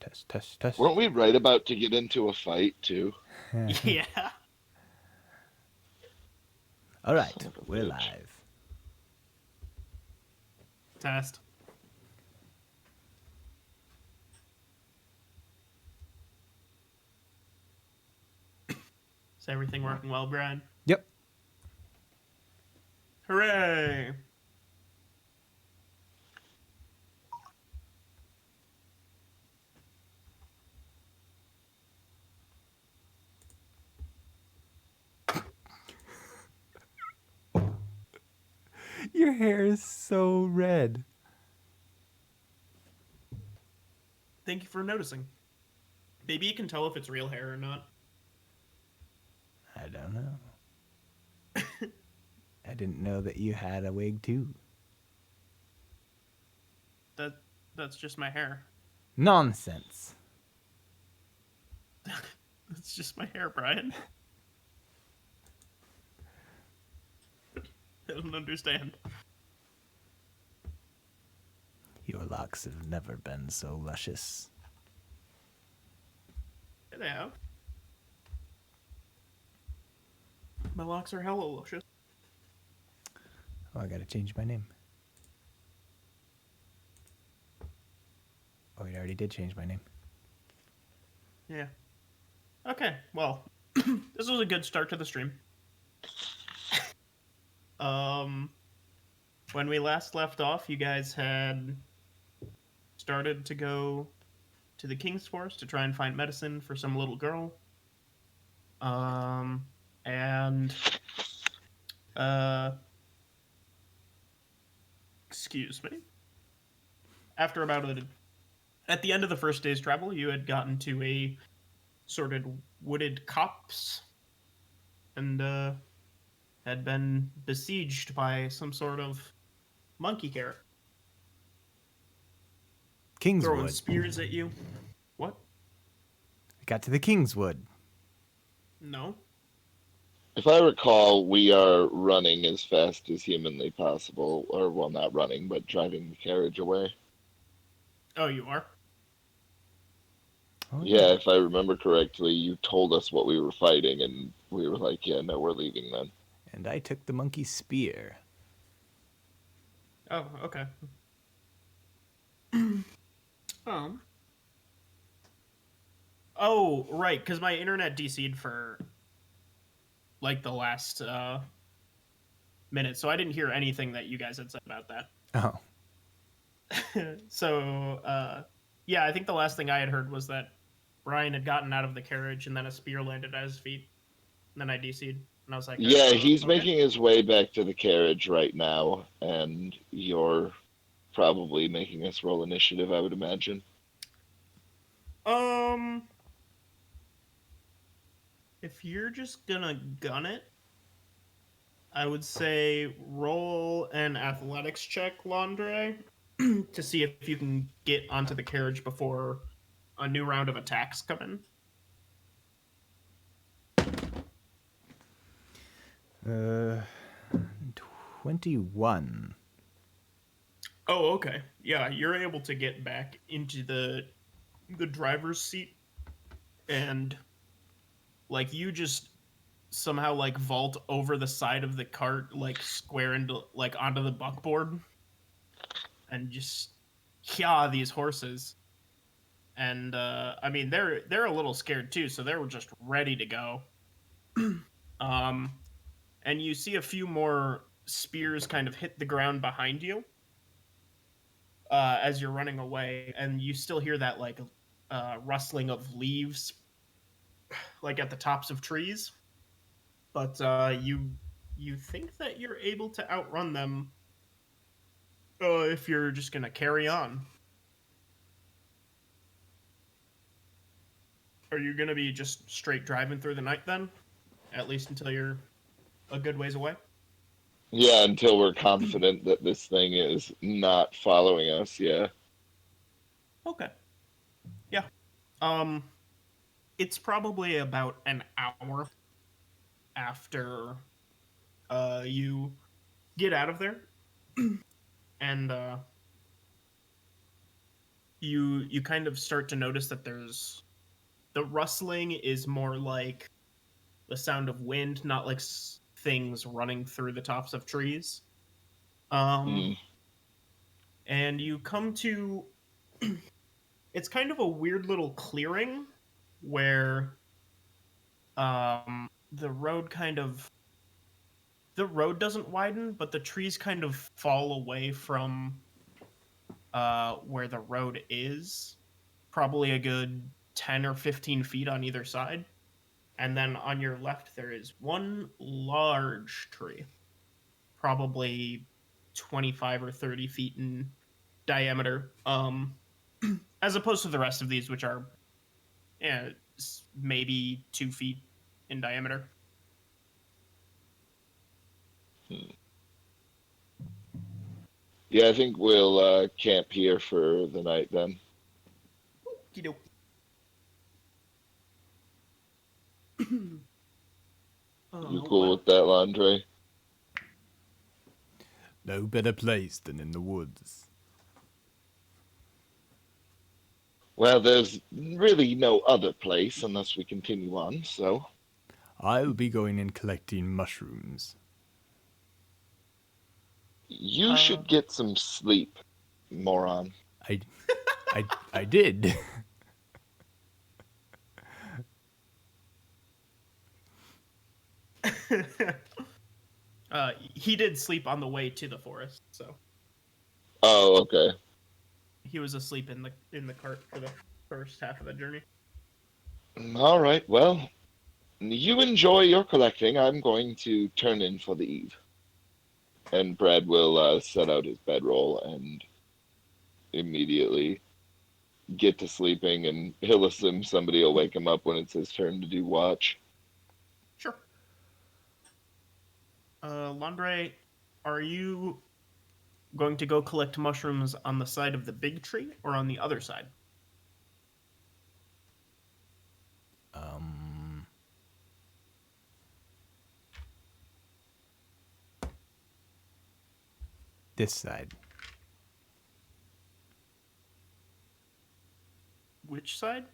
Test, test, test. Weren't we right about to get into a fight too? Yeah. All Son right, of a we're bitch. live. Test. Is everything working well, Brian? Yep. Hooray! Your hair is so red. Thank you for noticing. Maybe you can tell if it's real hair or not. I don't know. I didn't know that you had a wig too. That that's just my hair. Nonsense. That's just my hair, Brian. I don't understand. Your locks have never been so luscious. Yeah, they have. My locks are hella luscious. Oh, I gotta change my name. Oh, you already did change my name. Yeah. Okay, well, this was a good start to the stream. Um, when we last left off, you guys had started to go to the King's Forest to try and find medicine for some little girl. And uh, excuse me. After about at the end of the first day's travel, you had gotten to a sort of wooded copse and had been besieged by some sort of monkey carrot throwing Kingswood. spears at you. What? We got to the Kingswood. No. If I recall, we are running as fast as humanly possible, or well, not running, but driving the carriage away. Oh, you are? Oh yeah. Yeah, if I remember correctly, you told us what we were fighting, and we were like, yeah, no, we're leaving then. And I took the monkey spear. Oh, okay. um. Oh, right, because my internet DC'd for like the last minute, so I didn't hear anything that you guys had said about that. Oh. So, yeah, I think the last thing I had heard was that Brian had gotten out of the carriage and then a spear landed at his feet. And then I DC'd. And I was like, Yeah, he's okay. making his way back to the carriage right now, and you're probably making us roll initiative, I would imagine. Um, if you're just gonna gun it, I would say roll an athletics check, Landre, to see if you can get onto the carriage before a new round of attacks come in. 21. Oh, okay. Yeah, you're able to get back into the driver's seat and like you just somehow like vault over the side of the cart like square into like onto the buckboard and just yeah these horses and I mean they're a little scared too, so they were just ready to go. um and you see a few more spears kind of hit the ground behind you as you're running away, and you still hear that like rustling of leaves like at the tops of trees, but you think that you're able to outrun them if you're just gonna carry on. Are you gonna be just straight driving through the night then? At least until you're a good ways away? Yeah, until we're confident that this thing is not following us, yeah. Okay. Yeah. Um, it's probably about an hour after you get out of there, and you kind of start to notice that there's the rustling is more like the sound of wind, not like things running through the tops of trees. Um, Hmm. and you come to it's kind of a weird little clearing where the road kind of the road doesn't widen, but the trees kind of fall away from where the road is, probably a good 10 or 15 feet on either side. And then on your left, there is one large tree, probably 25 or 30 feet in diameter, as opposed to the rest of these, which are maybe 2 feet in diameter. Hmm. Yeah, I think we'll camp here for the night then. Okey-doke. You cool Well, with that, Landre? No better place than in the woods. Well, there's really no other place unless we continue on, so I'll be going and collecting mushrooms. you uh, should get some sleep, moron. I, I did. he did sleep on the way to the forest, so Oh, okay. he was asleep in the cart for the first half of the journey. All right, well, you enjoy your collecting. I'm going to turn in for the eve. And Brad will set out his bedroll and immediately get to sleeping, and he'll assume somebody will wake him up when it's his turn to do watch. Sure. Landre, are you going to go collect mushrooms on the side of the big tree or on the other side? Um, this side. Which side?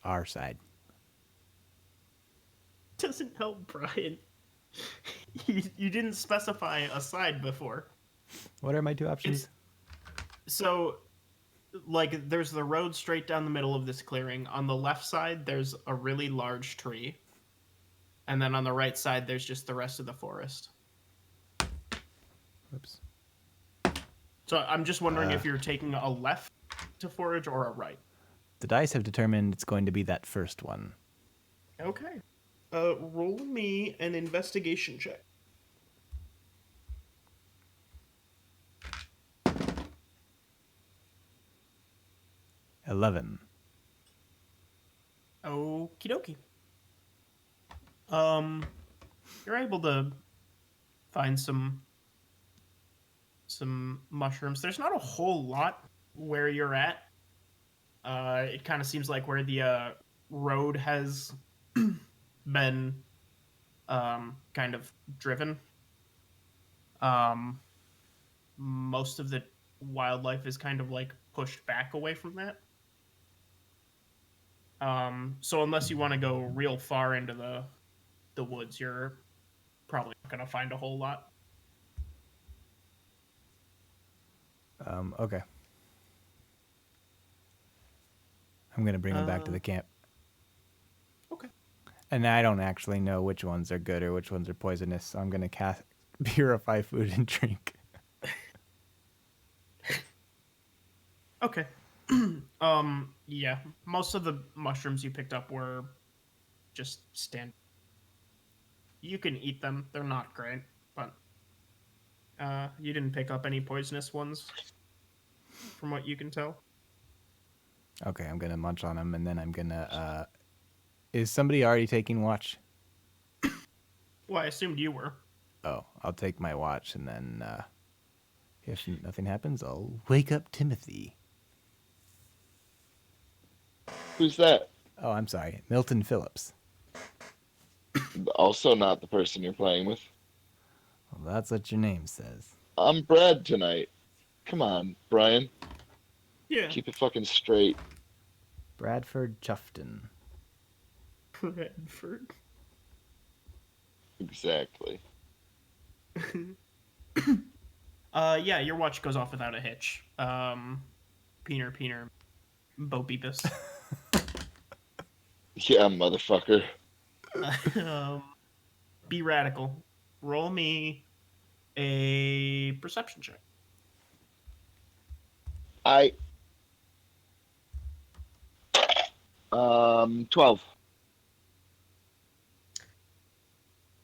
Our side. Doesn't help, Brian. You didn't specify a side before. What are my two options? So, like, there's the road straight down the middle of this clearing. On the left side, there's a really large tree. And then on the right side, there's just the rest of the forest. Whoops. So I'm just wondering if you're taking a left to forage or a right. The dice have determined it's going to be that first one. Okay. Roll me an investigation check. 11. Okie dokie. You're able to find some mushrooms. There's not a whole lot where you're at. It kind of seems like where the road has been kind of driven. Most of the wildlife is kind of like pushed back away from that. So unless you want to go real far into the woods, you're probably not gonna find a whole lot. Okay. I'm going to bring them back to the camp. Okay. And I don't actually know which ones are good or which ones are poisonous, so I'm going to cast purify food and drink. Okay. Yeah. Most of the mushrooms you picked up were just standard. You can eat them. They're not great, but you didn't pick up any poisonous ones from what you can tell. Okay, I'm going to munch on them, and then I'm going to... Is somebody already taking watch? Well, I assumed you were. Oh, I'll take my watch, and then if nothing happens, I'll wake up Timothy. Who's that? Oh, I'm sorry. Milton Phillips. Also not the person you're playing with. Well, that's what your name says. I'm Brad tonight. Come on, Brian. Yeah. Keep it fucking straight. Bradford Chuffton. Bradford. Exactly. Yeah, your watch goes off without a hitch. Peener, Bo Beepus. Yeah, motherfucker. um, be radical. Roll me a perception check. I 12.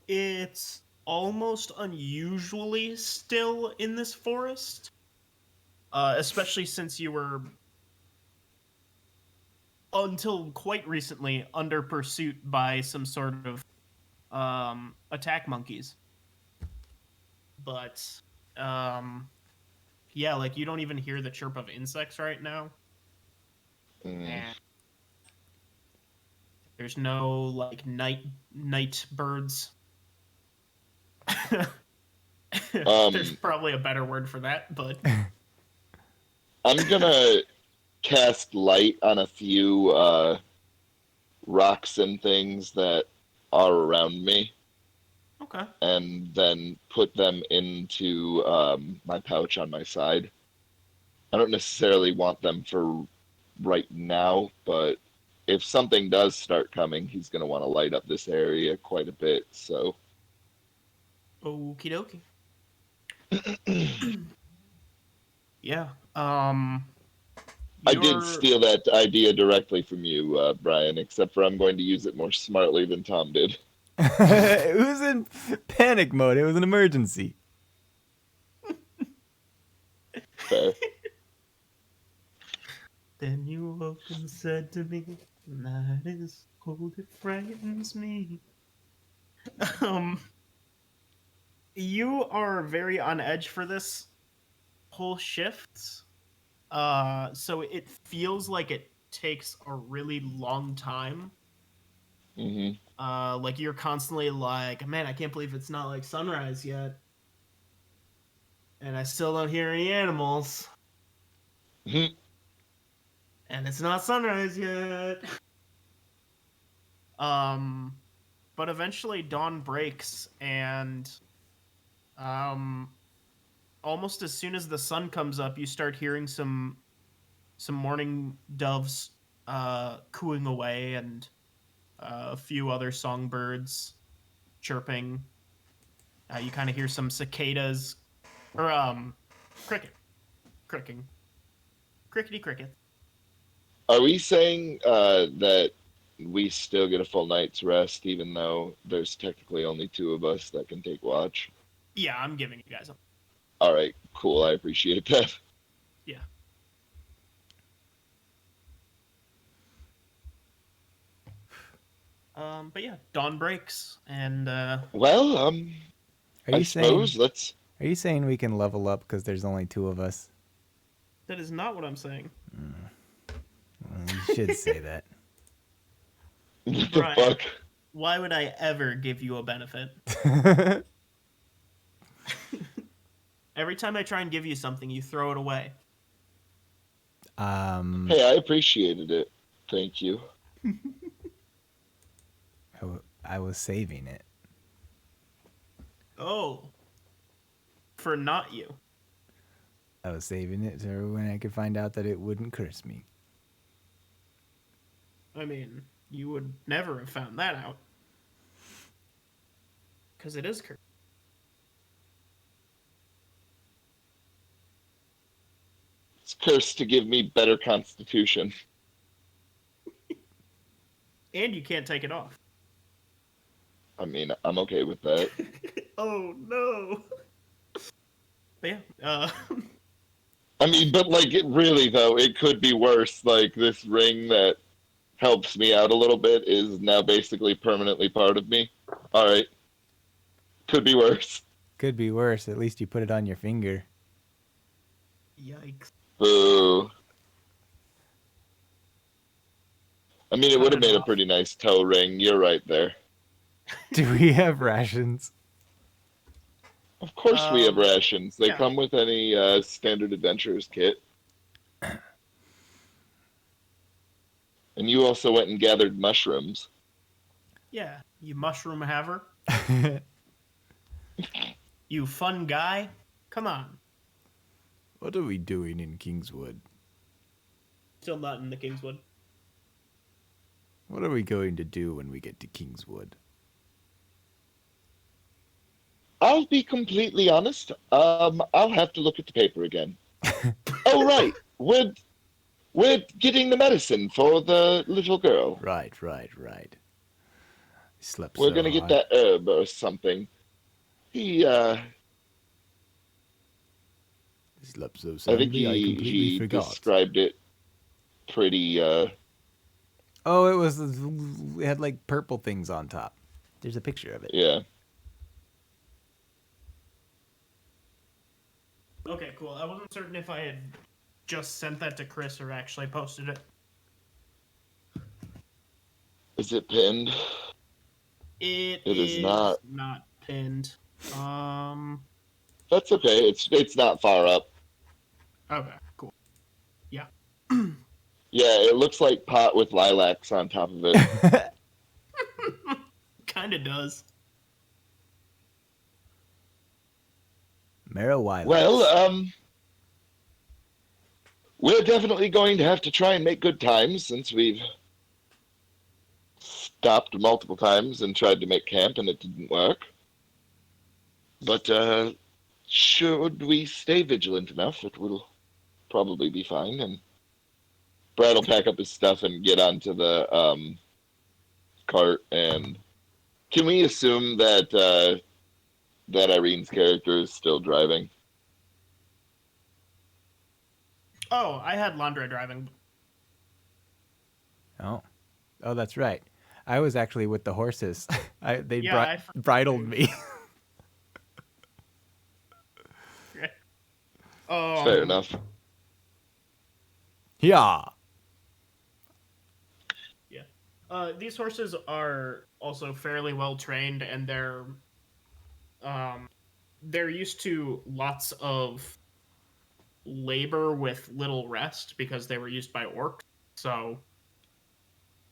It's almost unusually still in this forest, especially since you were until quite recently under pursuit by some sort of attack monkeys. But yeah, like you don't even hear the chirp of insects right now. Mm. And there's no like night birds. There's Um, probably a better word for that, but I'm gonna cast light on a few rocks and things that are around me, okay. and then put them into my pouch on my side. I don't necessarily want them for right now, but if something does start coming, he's gonna want to light up this area quite a bit. So, Okie dokie. Yeah. I did You're steal that idea directly from you, Brian, except for I'm going to use it more smartly than Tom did. It was in panic mode. It was an emergency. Fair. Then you woke and said to me, "Night is cold, it frightens me." Um, you are very on edge for this whole shift. So it feels like it takes a really long time. Hmm. Like you're constantly like, man, I can't believe it's not like sunrise yet, and I still don't hear any animals, and it's not sunrise yet. Um, but eventually dawn breaks, and um, almost as soon as the sun comes up, you start hearing some morning doves cooing away, and a few other songbirds chirping. You kind of hear some cicadas or cricket, cricking, crickety cricket. Are we saying that we still get a full night's rest, even though there's technically only two of us that can take watch? Yeah, I'm giving you guys a All right, cool. I appreciate that. yeah. But yeah, dawn breaks, and Well, Are I you saying suppose let's. are you saying we can level up because there's only two of us? that is not what I'm saying. Well, you should say that. What the Brian, fuck? why would I ever give you a benefit? Every time I try and give you something, you throw it away. Hey, I appreciated it. Thank you. I was saving it. Oh, for not you. I was saving it so when I could find out that it wouldn't curse me. I mean, you would never have found that out. Because it is cursed. It's cursed to give me better constitution. And you can't take it off. I mean, I'm okay with that. Oh, no. But yeah, I mean, but like, it really though, it could be worse. Like this ring that helps me out a little bit is now basically permanently part of me. All right, could be worse. Could be worse. At least you put it on your finger. yikes. Boo. I mean, it Cut would have it made a off. pretty nice toe ring. You're right there. Do we have rations? Of course, we have rations. They Yeah. come with any standard adventurers kit. And you also went and gathered mushrooms. Yeah, you mushroom haver. You fun guy. Come on. What are we doing in Kingswood? Still not in the Kingswood. What are we going to do when we get to Kingswood? I'll be completely honest. I'll have to look at the paper again. Oh, right. We're getting the medicine for the little girl. Right. Slept We're so gonna get hard. that herb or something. He, Slept so I think soundly, I completely he forgot. described it pretty. Oh, it had like purple things on top. There's a picture of it. Yeah. Okay, cool. I wasn't certain if I had just sent that to Chris or actually posted it. Is it pinned? It is is not. pinned. That's okay. It's not far up. Okay, cool. Yeah. Yeah, it looks like pot with lilacs on top of it. Kinda does. Marijuana. Well, we're definitely going to have to try and make good times since we've stopped multiple times and tried to make camp and it didn't work. But should we stay vigilant enough, it will probably be fine. And Brad will pack up his stuff and get onto the cart. And can we assume that that Irene's character is still driving? Oh, I had Landre driving. Oh, that's right. I was actually with the horses. They Yeah, I forgot. bridled me. Fair enough. Yeah. Yeah. These horses are also fairly well trained, and they're used to lots of labor with little rest because they were used by orcs. So,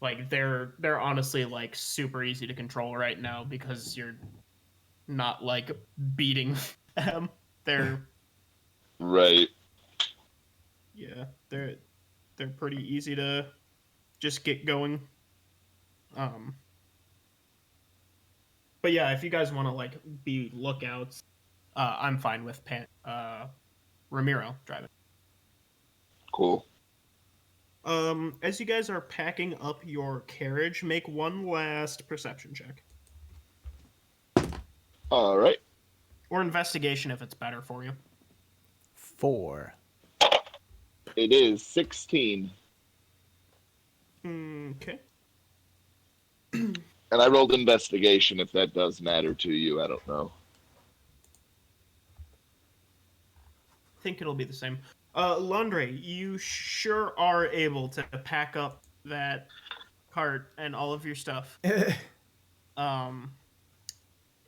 like, they're honestly like super easy to control right now because you're not like beating them. They're Right. yeah, they're pretty easy to just get going. But yeah, if you guys want to like be lookouts, I'm fine with Ramiro driving. Cool. As you guys are packing up your carriage, make one last perception check All right. or investigation if it's better for you. 4. It is 16. Okay. And I rolled investigation if that does matter to you. I don't know. I think it'll be the same. Landre, you sure are able to pack up that cart and all of your stuff.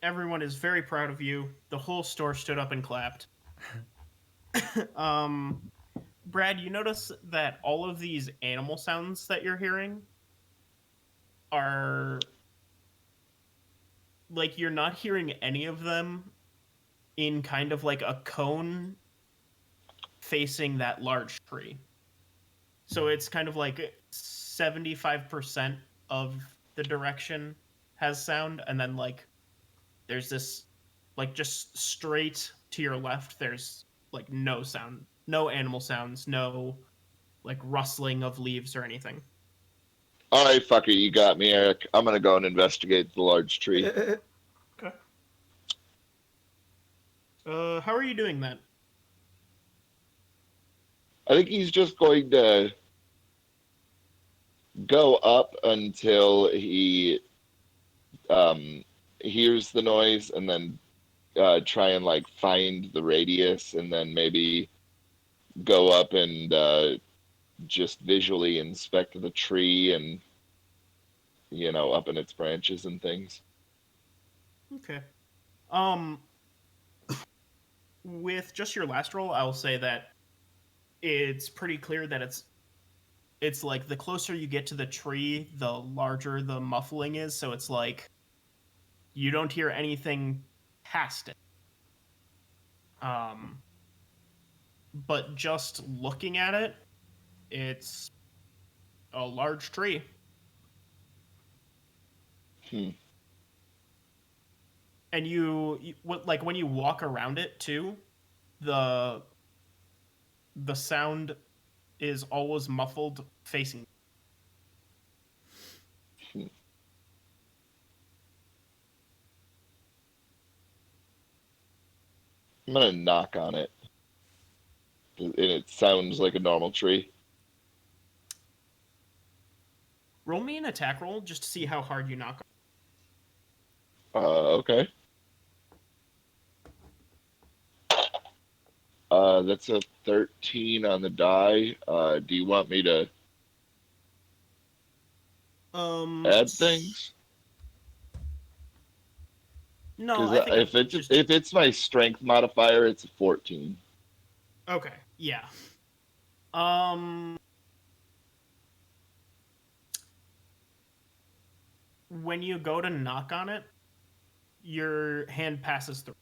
Everyone is very proud of you. The whole store stood up and clapped. Brad, you notice that all of these animal sounds that you're hearing are like you're not hearing any of them in kind of like a cone facing that large tree. So it's kind of like 75% of the direction has sound, and then like there's this like just straight to your left there's like no sound, no animal sounds, no like rustling of leaves or anything. All right, fucker, you got me, Eric. I'm gonna go and investigate the large tree. Okay. How are you doing that? I think he's just going to go up until he hears the noise, and then try and like find the radius, and then maybe go up and just visually inspect the tree and up in its branches and things. Okay. With just your last roll, I'll say that it's pretty clear that it's it's like the closer you get to the tree, the larger the muffling is. So it's like you don't hear anything past it. Um, but just looking at it, it's a large tree. Hmm. And like when you walk around it too, the the sound is always muffled facing. Hmm. I'm gonna knock on it, and it sounds like a normal tree. Roll me an attack roll just to see how hard you knock. Okay. That's a 13 on the die. Do you want me to add things? No, Because I think just if it's my strength modifier, it's a 14. okay. Yeah. Um, when you go to knock on it, your hand passes through.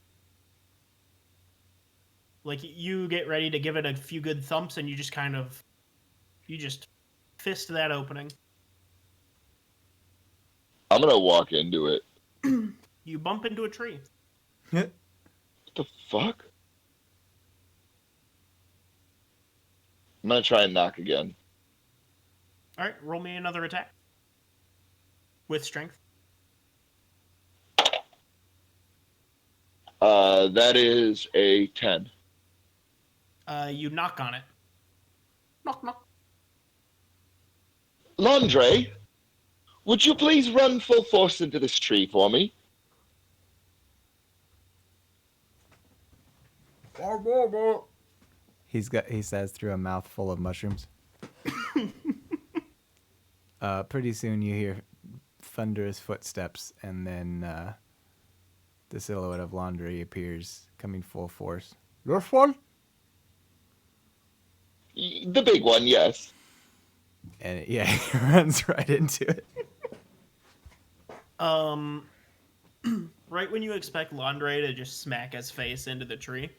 Like you get ready to give it a few good thumps, and you just fist that opening. I'm gonna walk into it. You bump into a tree. What the fuck? I'm gonna try and knock again. All right, roll me another attack with strength. That is a 10. You knock on it. Knock knock. Landre, would you please run full force into this tree for me? He says through a mouthful of mushrooms. Pretty soon you hear thunderous footsteps, and then the silhouette of Laundry appears, coming full force. This one? The big one, yes. And yeah, he runs right into it. Um, right when you expect Landre to just smack his face into the tree,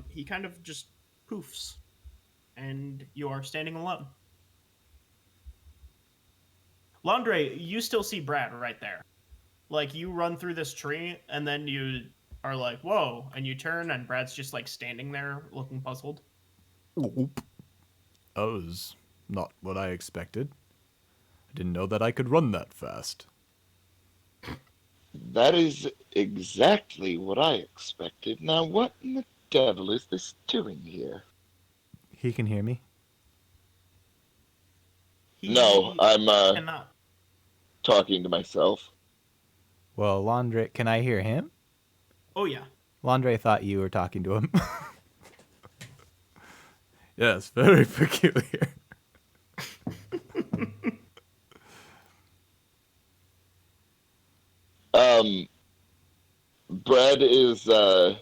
he kind of just poofs, and you are standing alone. Landre, you still see Brad right there. Like you run through this tree, and then you are like, "Whoa!" and you turn, and Brad's just like standing there, looking puzzled. Oop. That was not what I expected. I didn't know that I could run that fast. That is exactly what I expected. Now, what in the devil is this doing here? He can hear me. No, He I'm cannot. talking to myself. Well, Laundry, can I hear him? Oh yeah. Laundry thought you were talking to him. Yes, very peculiar. Um, Brad is I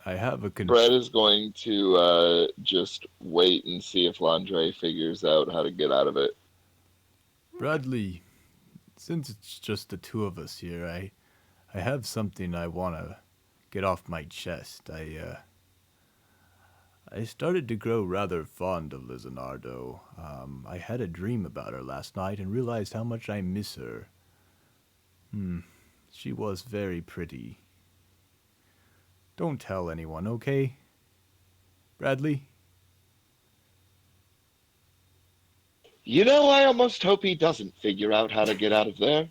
have a Brad is going to just wait and see if Landre figures out how to get out of it. Bradley, since it's just the two of us here, I have something I want to get off my chest. I started to grow rather fond of Lizanardo. I had a dream about her last night and realized how much I miss her. She was very pretty. Don't tell anyone, okay? Bradley? You know, I almost hope he doesn't figure out how to get out of there.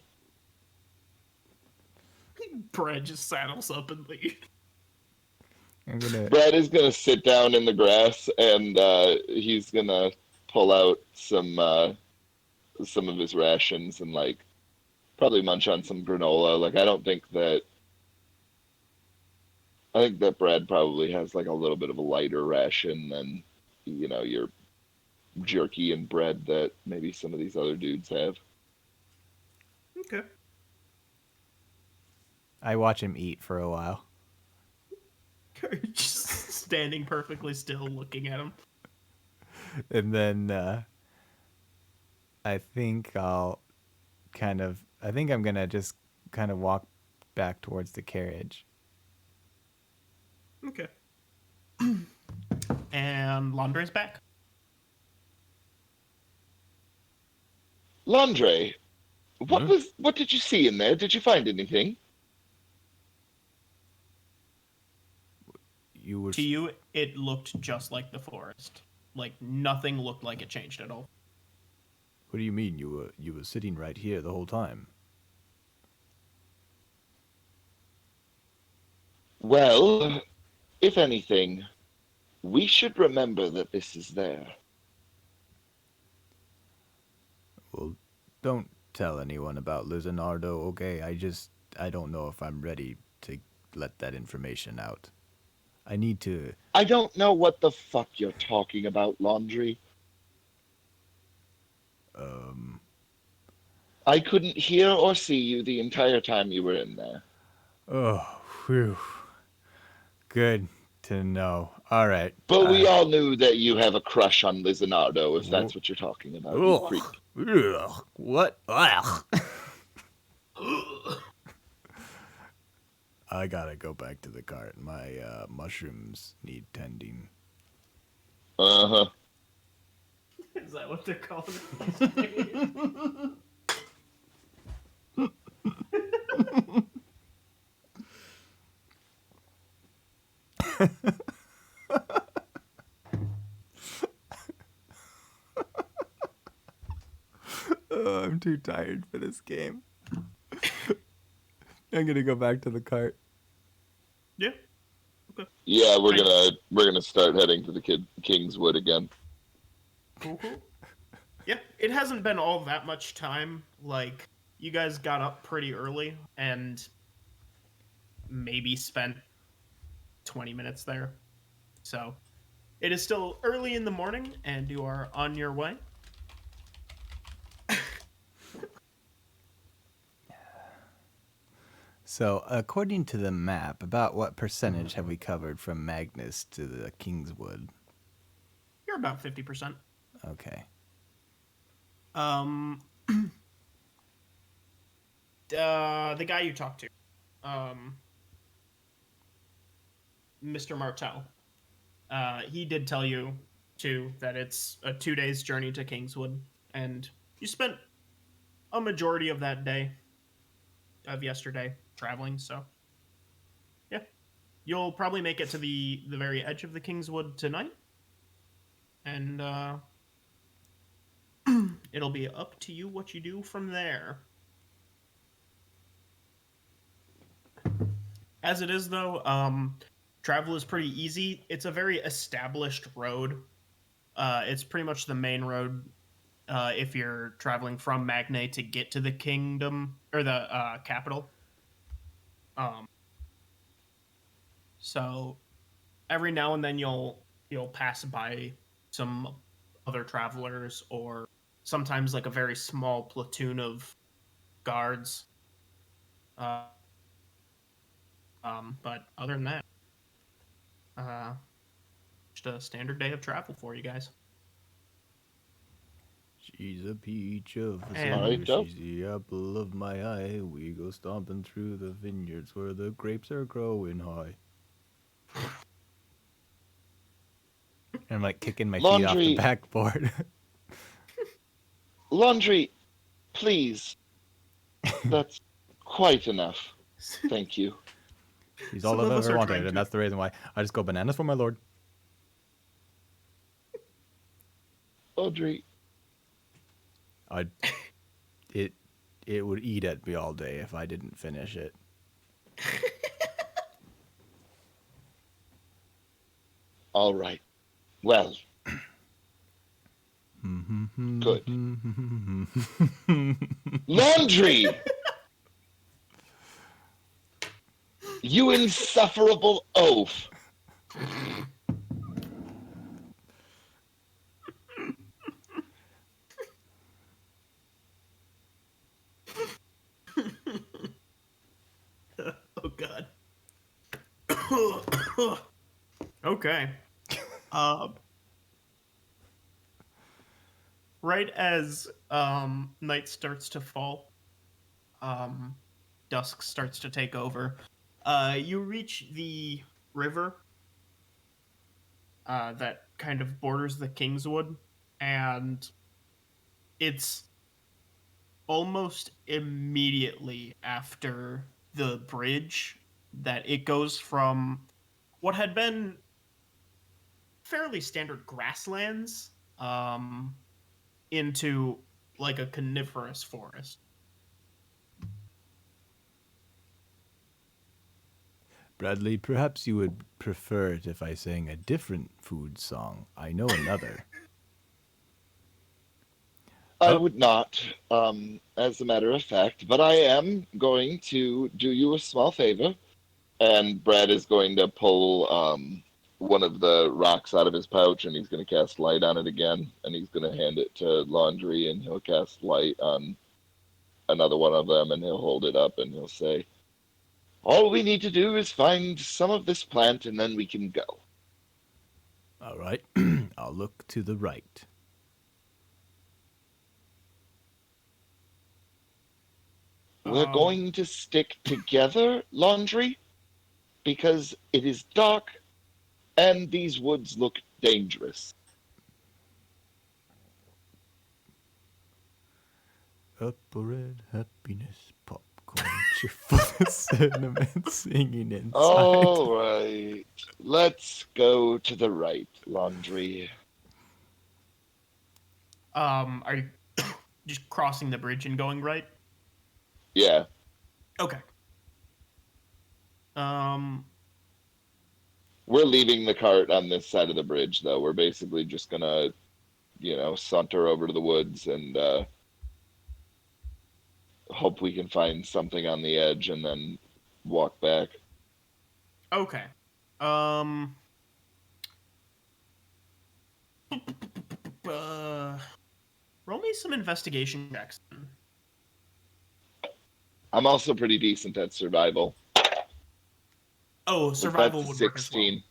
Brad just saddles up and leaves. I'm gonna. Brad is gonna sit down in the grass and he's gonna pull out some of his rations and like probably munch on some granola. Like I think that Brad probably has like a little bit of a lighter ration than your jerky and bread that maybe some of these other dudes have. Okay. I watch him eat for a while. Just standing perfectly still, looking at him. And then I think I'm gonna just kind of walk back towards the carriage. Okay. And Landre's back. Landre, Huh? what did you see in there? Did you find anything? You were. To you, it looked just like the forest. Like nothing looked like it changed at all. What do you mean? You were sitting right here the whole time? Well, if anything, we should remember that this is there. Well, don't tell anyone about Lizanardo, okay? I don't know if I'm ready to let that information out. I need to. I don't know what the fuck you're talking about, Laundry. Um. I couldn't hear or see you the entire time you were in there. Oh, whew. Good to know. All right. But we all knew that you have a crush on Lizanardo, if that's Wh- what you're talking about, you creep. Ugh. What? Ugh. I gotta go back to the cart. My mushrooms need tending. Uh-huh. Is that what they're calling it? Oh, I'm too tired for this game. I'm gonna go back to the cart. Yeah. Yeah, we're gonna start heading to the Kingswood again. Cool. Yeah, it hasn't been all that much time. Like, you guys got up pretty early and maybe spent 20 minutes there. So, it is still early in the morning, and you are on your way. So, according to the map, about what percentage have we covered from Magnes to the Kingswood? You're about 50%. Okay. The guy you talked to, Mr. Martel, he did tell you, too, that it's a 2 days journey to Kingswood, and you spent a majority of that day, of yesterday, traveling, so, yeah. You'll probably make it to the very edge of the Kingswood tonight, and, it'll be up to you what you do from there. As it is, though, travel is pretty easy. It's a very established road. It's pretty much the main road if you're traveling from Magnes to get to the kingdom or the capital. So every now and then you'll pass by some other travelers, or sometimes like a very small platoon of guards. But other than that, just a standard day of travel for you guys. She's a peach of the And- summer, Alright, dope. she's the apple of my eye. We go stomping through the vineyards where the grapes are growing high. And I'm like kicking my feet off the Laundry. backboard. Laundry, please. That's quite enough. Thank you. He's Some all of I've us ever are wanted, trying and to- that's the reason why I just go bananas for my lord. Audrey, It would eat at me all day if I didn't finish it. all right. Well, good. Laundry! You insufferable oaf. Oh god. Okay. Uh, right as night starts to fall, um, dusk starts to take over. You reach the river that kind of borders the Kingswood, and it's almost immediately after the bridge that it goes from what had been fairly standard grasslands into like a coniferous forest. Bradley, perhaps you would prefer it if I sang a different food song. I know another. I Up. would not, as a matter of fact, but I am going to do you a small favor. And Brad is going to pull one of the rocks out of his pouch and he's going to cast light on it again. And he's going to hand it to Laundry and he'll cast light on another one of them and he'll hold it up and he'll say, all we need to do is find some of this plant and then we can go. All right. I'll look to the right. We're Um, going to stick together, Laundry, because it is dark and these woods look dangerous. Up a red happiness popcorn, cheerful cinnamon singing inside. All right, let's go to the right, Laundry. are you just crossing the bridge and going right? Yeah, Okay. Um, we're leaving the cart on this side of the bridge, though. We're basically just gonna, saunter over to the woods and hope we can find something on the edge and then walk back. okay. Um, uh, roll me some investigation checks. I'm also pretty decent at survival. Oh, But that's survival a would work as well.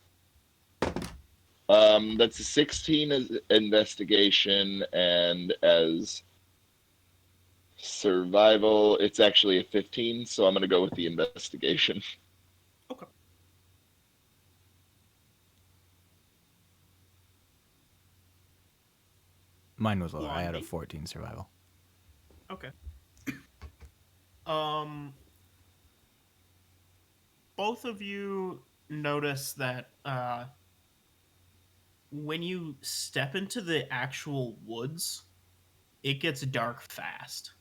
16. That's a 16 as investigation, and as survival, it's actually a 15, so I'm going to go with the investigation. Okay. Mine was lower. I had a Laundry. 14 survival. Okay. Um, both of you notice that when you step into the actual woods, it gets dark fast.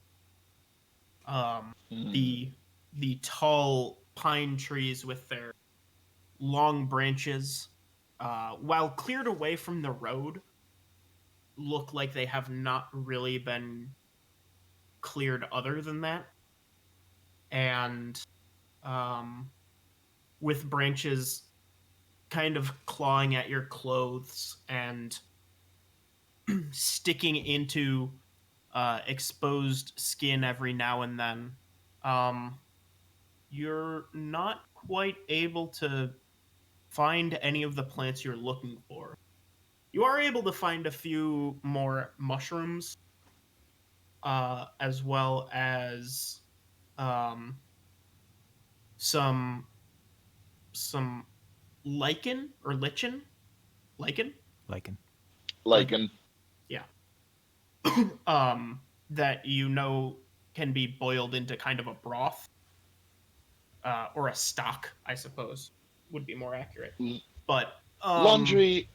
Um, Mm. the tall pine trees with their long branches, while cleared away from the road, look like they have not really been cleared other than that. And um, with branches kind of clawing at your clothes and sticking into exposed skin every now and then. Um, you're not quite able to find any of the plants you're looking for. You are able to find a few more mushrooms, as well as um, some some lichen or lichen, Lycan. lichen. Lycan. Yeah. That you know can be boiled into kind of a broth, or a stock, I suppose, would be more accurate. L- But Laundry,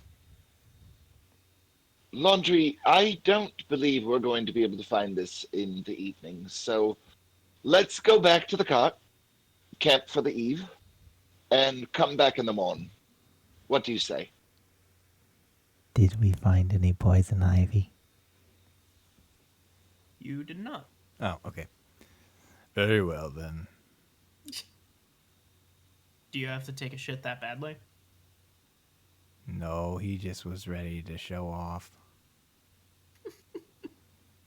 Laundry, I don't believe we're going to be able to find this in the evening, so let's go back to the cart, camp for the eve, and come back in the morning. What do you say? Did we find any poison ivy? you did not. Oh, okay. Very well then. Do you have to take a shit that badly? No, he just was ready to show off.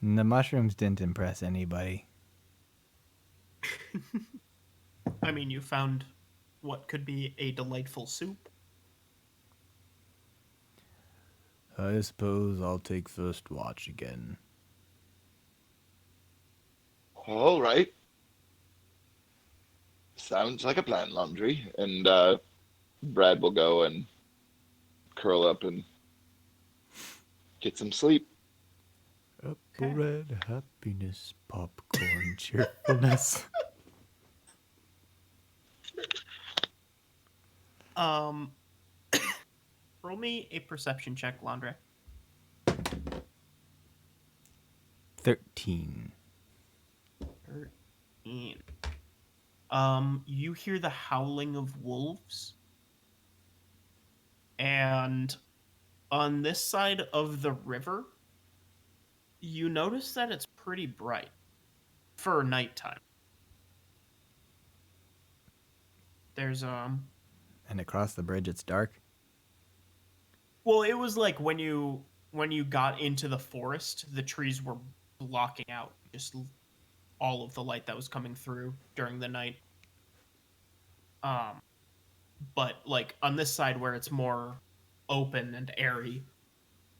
And the mushrooms didn't impress anybody. I mean, you found what could be a delightful soup. I suppose I'll take first watch again. All right. Sounds like a plan, Laundry. And Brad will go and curl up and get some sleep. Apple Okay. red happiness, popcorn cheerfulness. Um, roll me a perception check, Landre. 13. 13. You hear the howling of wolves, and on this side of the river, you notice that it's pretty bright for nighttime. There's And across the bridge it's dark? well, it was like when you got into the forest, the trees were blocking out just all of the light that was coming through during the night. But like on this side where it's more open and airy,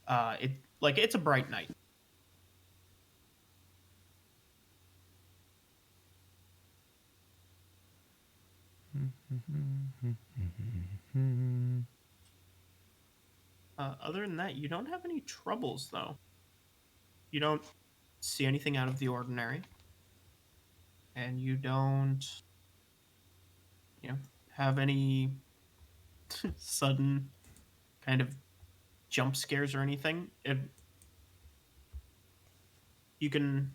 it's a bright night. Other than that, you don't have any troubles though. You don't see anything out of the ordinary, and you don't, have any sudden kind of jump scares or anything. You can,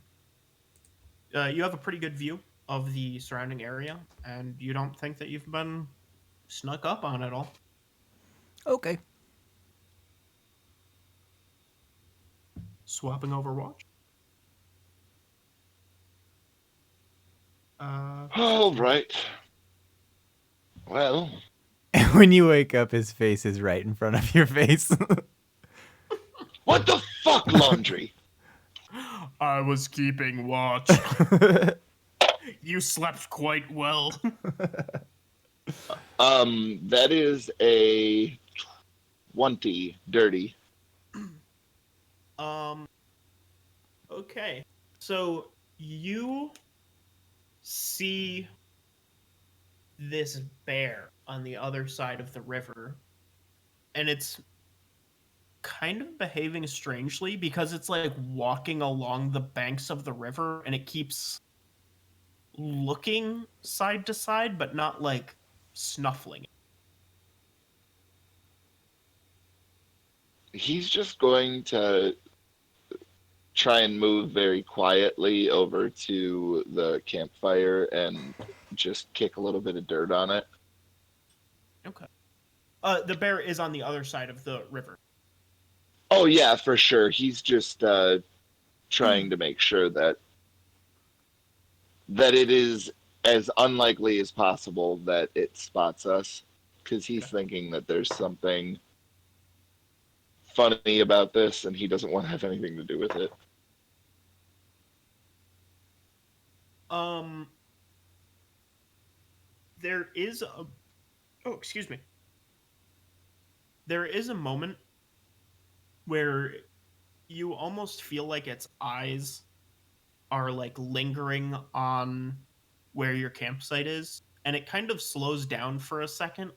you have a pretty good view of the surrounding area, and you don't think that you've been snuck up on at all. Okay. Swapping over watch. All right. Well, When you wake up, his face is right in front of your face. what the fuck, Laundry? I was keeping watch. You slept quite well. That is a 20 dirty. Okay. So you see this bear on the other side of the river, and it's kind of behaving strangely because it's like walking along the banks of the river, and it keeps looking side to side but not like snuffling. He's just going to try and move very quietly over to the campfire and just kick a little bit of dirt on it. Okay. The bear is on the other side of the river. Oh yeah, for sure. He's just trying to make sure that it is as unlikely as possible that it spots us, because he's thinking that there's something funny about this and he doesn't want to have anything to do with it. There is a oh, excuse me. There is a moment where you almost feel like its eyes are like lingering on where your campsite is, and it kind of slows down for a second,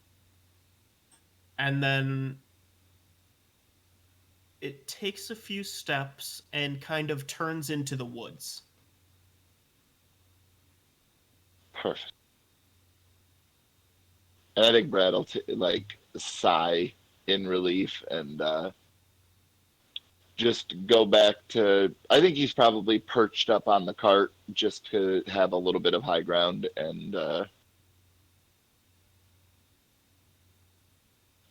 and then it takes a few steps and kind of turns into the woods. Perfect. And I think Brad will like sigh in relief and just go back to. I think he's probably perched up on the cart just to have a little bit of high ground and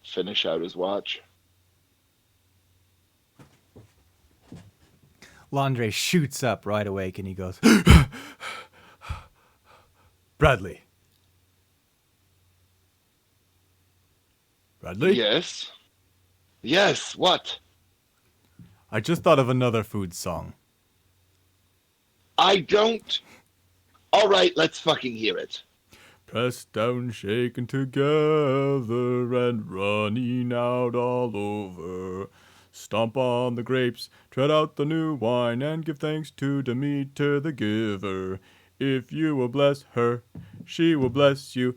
finish out his watch. Landre shoots up right awake and he goes, Bradley. Bradley? Yes. Yes. What? I just thought of another food song. I don't. All right, let's fucking hear it. Pressed down, shaken together, and running out all over. Stomp on the grapes, tread out the new wine, and give thanks to Demeter the giver. If you will bless her, she will bless you.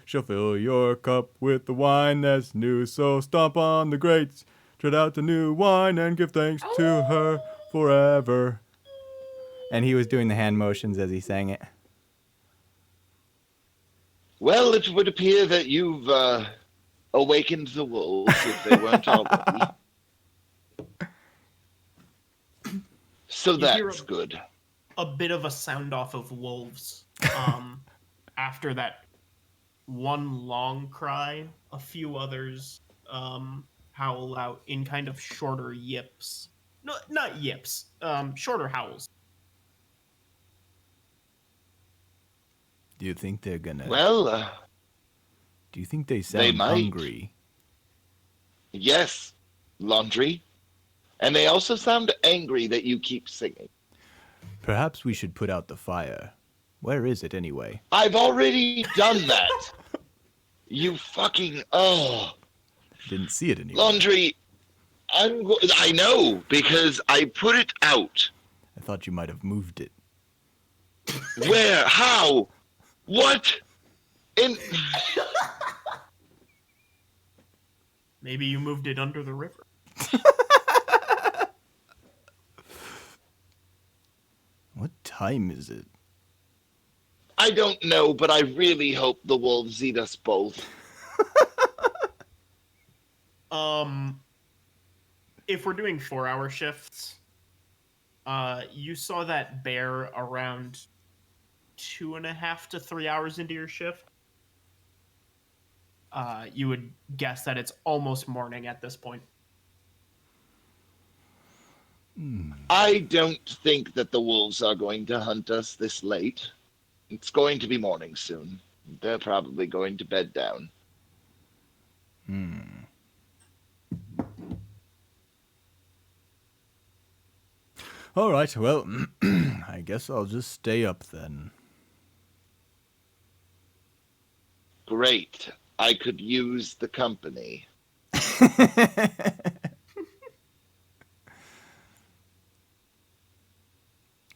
She'll fill your cup with the wine that's new. So stomp on the grapes, tread out the new wine, and give thanks to her forever. And he was doing the hand motions as he sang it. Well, it would appear that you've awakened the wolves if they weren't already. So You hear that's good. a bit of a sound off of wolves. After that one long cry, a few others howl out in kind of shorter yips. No, not yips. Shorter howls. Do you think they're gonna... Well, do you think they sound might. hungry? Yes, laundry. And they also sound angry that you keep singing. Perhaps we should put out the fire. Where is it anyway? I've already done that. You fucking Didn't see it anywhere. laundry. I know because I put it out. I thought you might have moved it. Where? How? What? In Maybe you moved it under the river. What time is it? I don't know, but I really hope the wolves eat us both. If we're doing 4-hour shifts, you saw that bear around 2.5 to 3 hours into your shift. You would guess that it's almost morning at this point. I don't think that the wolves are going to hunt us this late. It's going to be morning soon. They're probably going to bed down. All right, well, I guess I'll just stay up then. Great. I could use the company.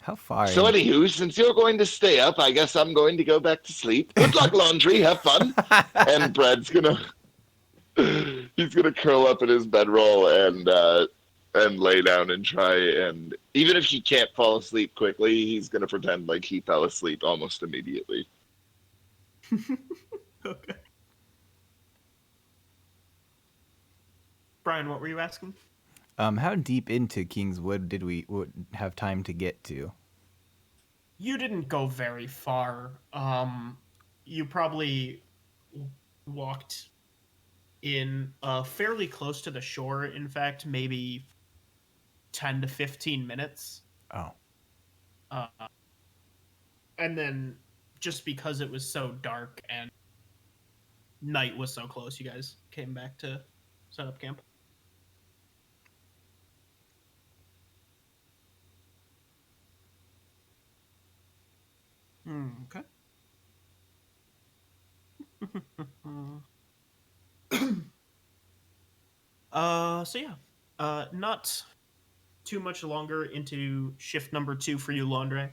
How far? So anywho, since you're going to stay up, I guess I'm going to go back to sleep. Good luck, laundry. Have fun. And Brad's he's gonna curl up in his bedroll and lay down and try, and even if he can't fall asleep quickly, he's gonna pretend like he fell asleep almost immediately. Okay. Brian, what were you asking? How deep into Kingswood did we have time to get to? You didn't go very far. You probably walked in fairly close to the shore. In fact, maybe 10 to 15 minutes. Oh. And then just because it was so dark and night was so close, you guys came back to set up camp. Okay. So yeah, not too much longer into shift number 2 for you, Laundre.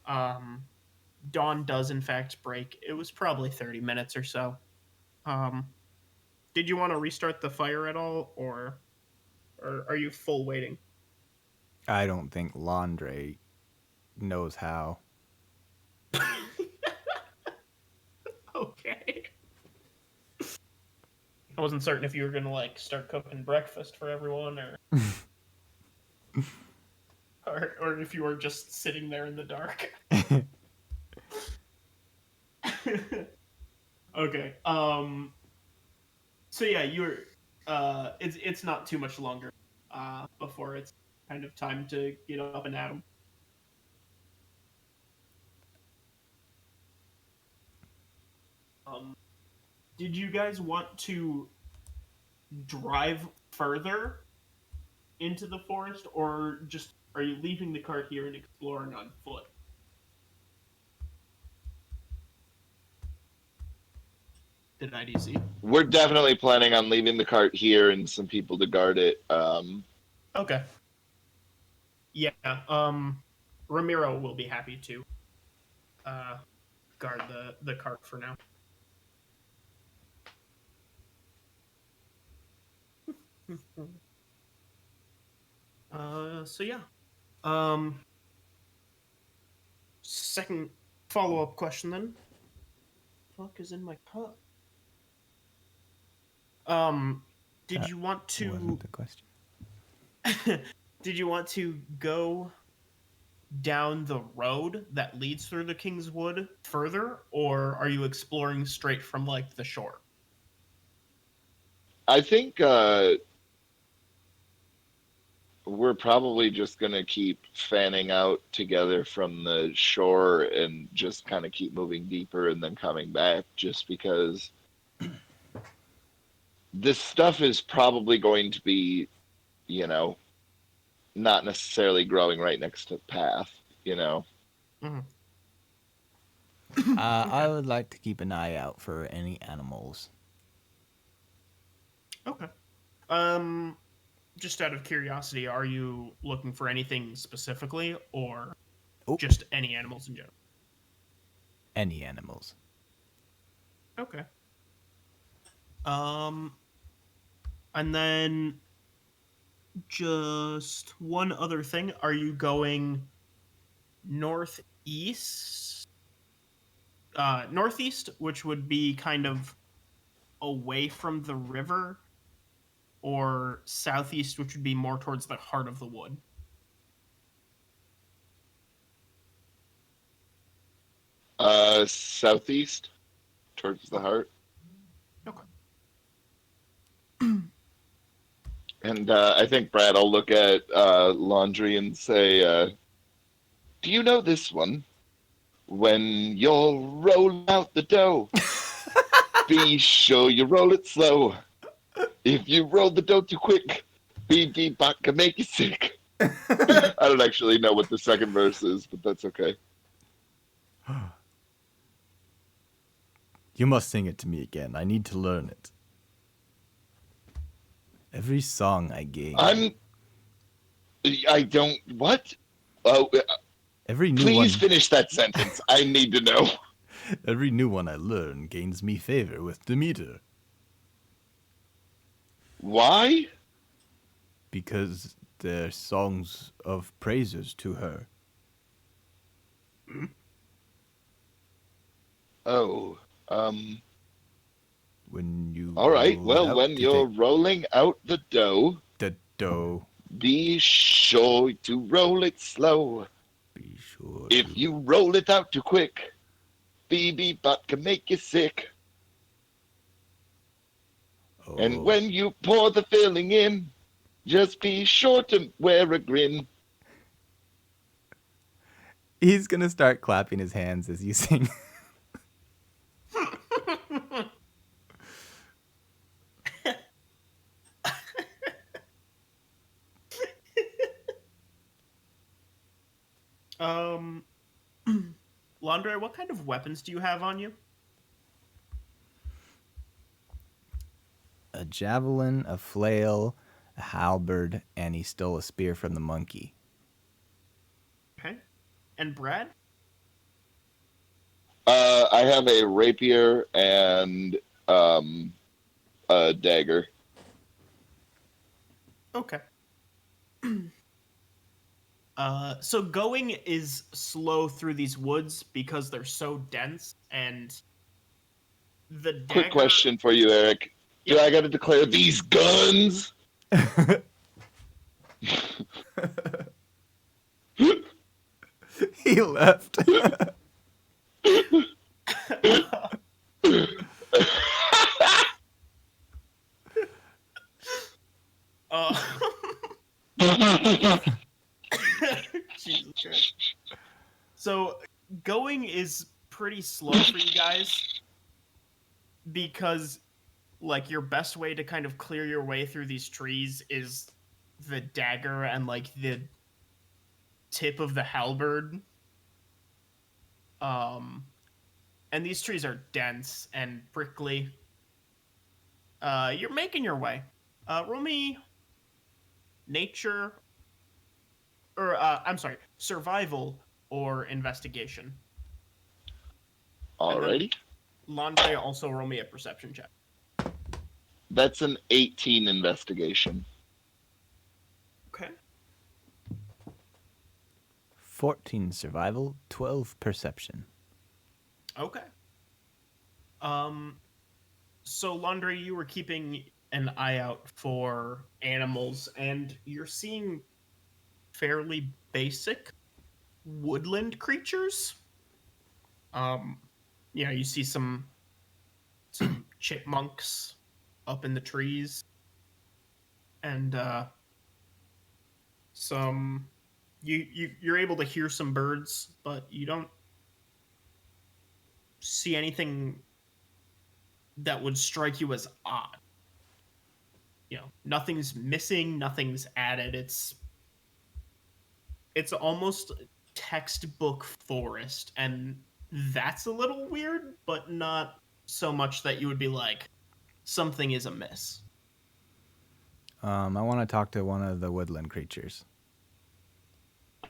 Dawn does in fact break. It was probably 30 minutes or so. Did you want to restart the fire at all, or are you full waiting? I don't think Laundre knows how. Okay. I wasn't certain if you were gonna like start cooking breakfast for everyone, or if you were just sitting there in the dark. Okay. So yeah, you're. It's not too much longer. Before it's kind of time to get up and at 'em. Did you guys want to drive further into the forest, or just are you leaving the cart here and exploring on foot? did IDC? We're definitely planning on leaving the cart here and some people to guard it. Okay. Yeah. Ramiro will be happy to guard the cart for now. So yeah. Um, second follow-up question then. Fuck is in my cup? Did That you want wasn't to the question. did you want to go down the road that leads through the King's Wood further, or are you exploring straight from like the shore? I think we're probably just gonna keep fanning out together from the shore and just kind of keep moving deeper and then coming back, just because this stuff is probably going to be, you know, not necessarily growing right next to the path, you know. Mhm. I Okay. would like to keep an eye out for any animals. Okay. Um, just out of curiosity, are you looking for anything specifically, or Oh, just any animals in general? any animals. Okay. Um, and then just one other thing: are you going northeast? Northeast, which would be kind of away from the river, or southeast, which would be more towards the heart of the wood. Southeast towards the Okay. heart. Okay. And I think Brad will look at laundry and say, "Do you know this one? When you're rolling out the dough, be sure you roll it slow. If you roll the dough too quick, BB bot can make you sick." I don't actually know what the second verse is, but that's okay. You must sing it to me again. I need to learn it. Every song I gain. I don't. What? Oh, Every new please one. finish that sentence. I need to know. Every new one I learn gains me favor with Demeter. Why? Because they're songs of praises to her. Oh, um. When you All right. roll it Well, out when to you're take rolling out the dough, the dough, be sure to roll it slow. be sure If to. you roll it out too quick, BB bot can make you sick. And Oh, when you pour the filling in, just be sure to wear a grin. he's gonna start clapping his hands as you sing. um, Laundre, what kind of weapons do you have on you? A javelin, a flail, a halberd, and he stole a spear from the monkey. Okay. And Brad? I have a rapier and a dagger. Okay. So going is slow through these woods because they're so dense, and the Quick dagger. question for you, Eric. Do Yeah. I got to declare these guns? He left. uh, Jesus Christ. So going is pretty slow for you guys because like your best way to kind of clear your way through these trees is the dagger and like the tip of the halberd. Um and these trees are dense and prickly. You're making your way. Roll me nature, or I'm sorry, survival or investigation. And then Alrighty. Landre also roll me a perception check. That's an 18 investigation. Okay. 14 survival, 12 perception. Okay. So Landre, you were keeping an eye out for animals, and you're seeing fairly basic woodland creatures. You see some chipmunks up in the trees, and some you're able to hear some birds, but you don't see anything that would strike you as odd. Nothing's missing, nothing's added. It's almost textbook forest, and that's a little weird, but not so much that you would be like, something is amiss. I want to talk to one of the woodland creatures.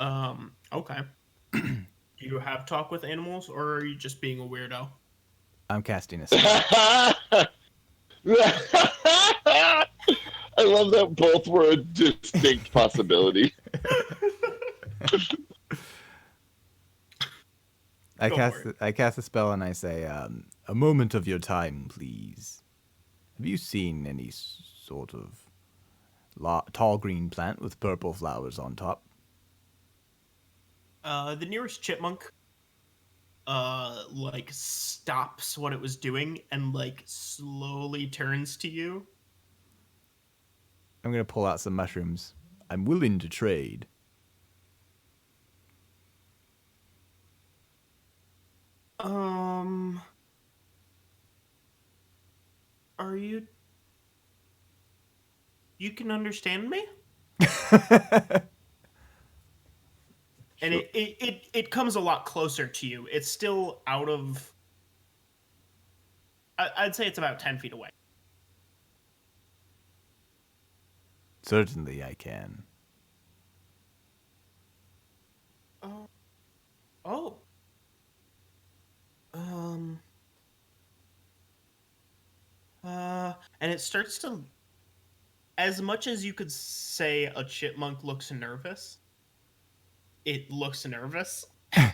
Okay. Do you have talk with animals, or are you just being a weirdo? I'm casting a spell. I love that both were a distinct possibility. I cast a spell and I say, a moment of your time, please. Have you seen any sort of tall green plant with purple flowers on top? The nearest chipmunk stops what it was doing and slowly turns to you. I'm gonna pull out some mushrooms. I'm willing to trade. Are you can understand me? And it comes a lot closer to you. It's still out of... I'd say it's about 10 feet away. Certainly I can. Oh. And it starts to... As much as you could say a chipmunk looks nervous, it looks nervous. And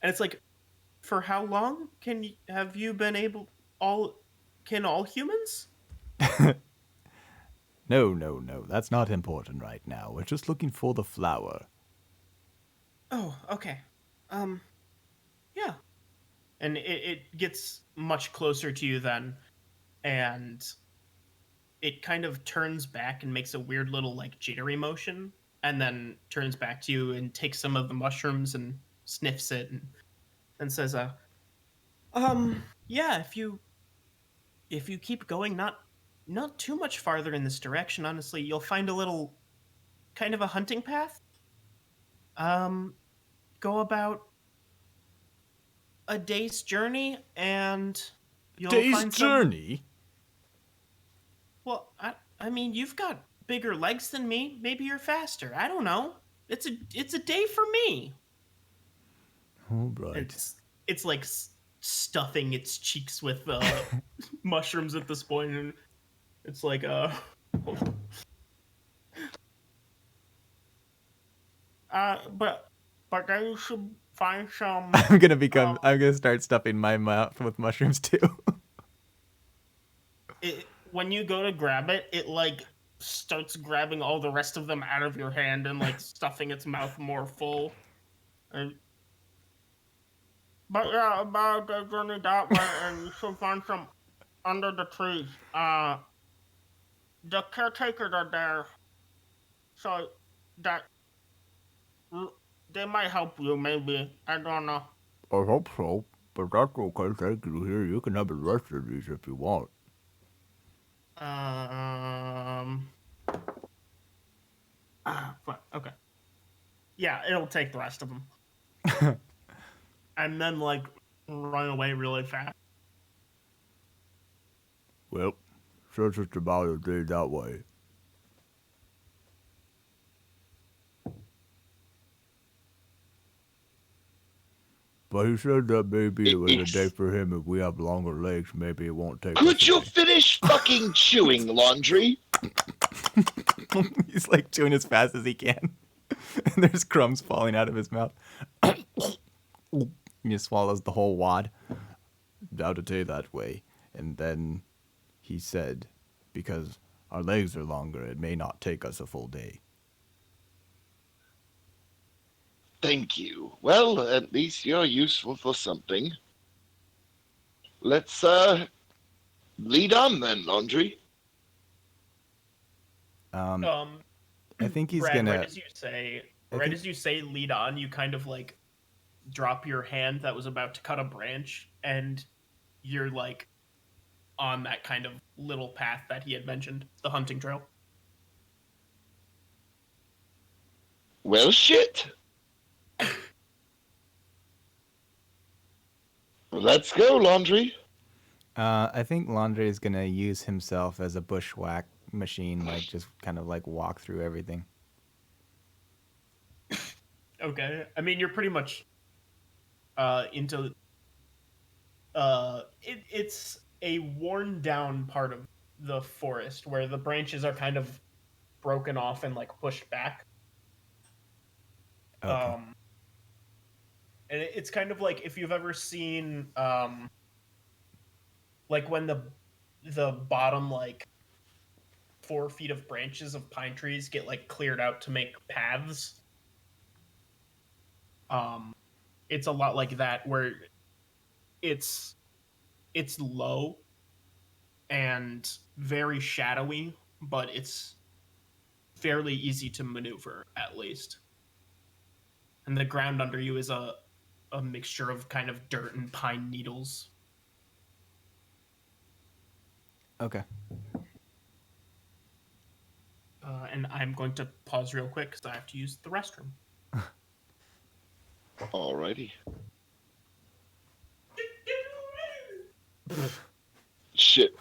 it's like, for how long have you been able... Can all humans? No. That's not important right now. We're just looking for the flower. Oh, okay. Yeah. And it gets much closer to you then, and it kind of turns back and makes a weird little jittery motion, and then turns back to you and takes some of the mushrooms and sniffs it and says, yeah, if you keep going not too much farther in this direction, honestly, you'll find a little kind of a hunting path. Go about a day's journey, and you'll find some... journey? Well, I mean, you've got bigger legs than me. Maybe you're faster. I don't know. It's a day for me. All right. It's like stuffing its cheeks with mushrooms at this point, and it's like but then you should find some... I'm gonna start stuffing my mouth with mushrooms too. When you go to grab it, it starts grabbing all the rest of them out of your hand and stuffing its mouth more full. But yeah, about the journey that way, and you should find some under the trees. The caretakers are there, so that they might help you. Maybe, I don't know. I hope so, but that's okay. Thank you. Here, you can have the rest of these if you want. Okay. Yeah, it'll take the rest of them. And then run away really fast. Well, says it's about a day that way. But he said that maybe it was a day for him. If we have longer legs, maybe it won't take us Could a you day. finish fucking chewing, Laundry? He's like chewing as fast as he can. And there's crumbs falling out of his mouth. He just swallows the whole wad. About a day that way. And then he said, because our legs are longer, it may not take us a full day. Thank you. Well, at least you're useful for something. Let's, lead on then, Laundry. I think he's Brad, gonna. right as you say lead on, you kind of like drop your hand that was about to cut a branch, and you're like on that kind of little path that he had mentioned, the hunting trail. Well, shit. Let's go, Laundry. I think Laundry is gonna use himself as a bushwhack machine, like just kind of like walk through everything. Okay, I mean you're pretty much into it's a worn down part of the forest where the branches are kind of broken off and like pushed back. Okay. And it's kind of like if you've ever seen like when the bottom like 4 feet of branches of pine trees get like cleared out to make paths. It's a lot like that where it's low and very shadowy, but it's fairly easy to maneuver at least. And the ground under you is a mixture of kind of dirt and pine needles. Okay. And I'm going to pause real quick because I have to use the restroom. Alrighty. Shit.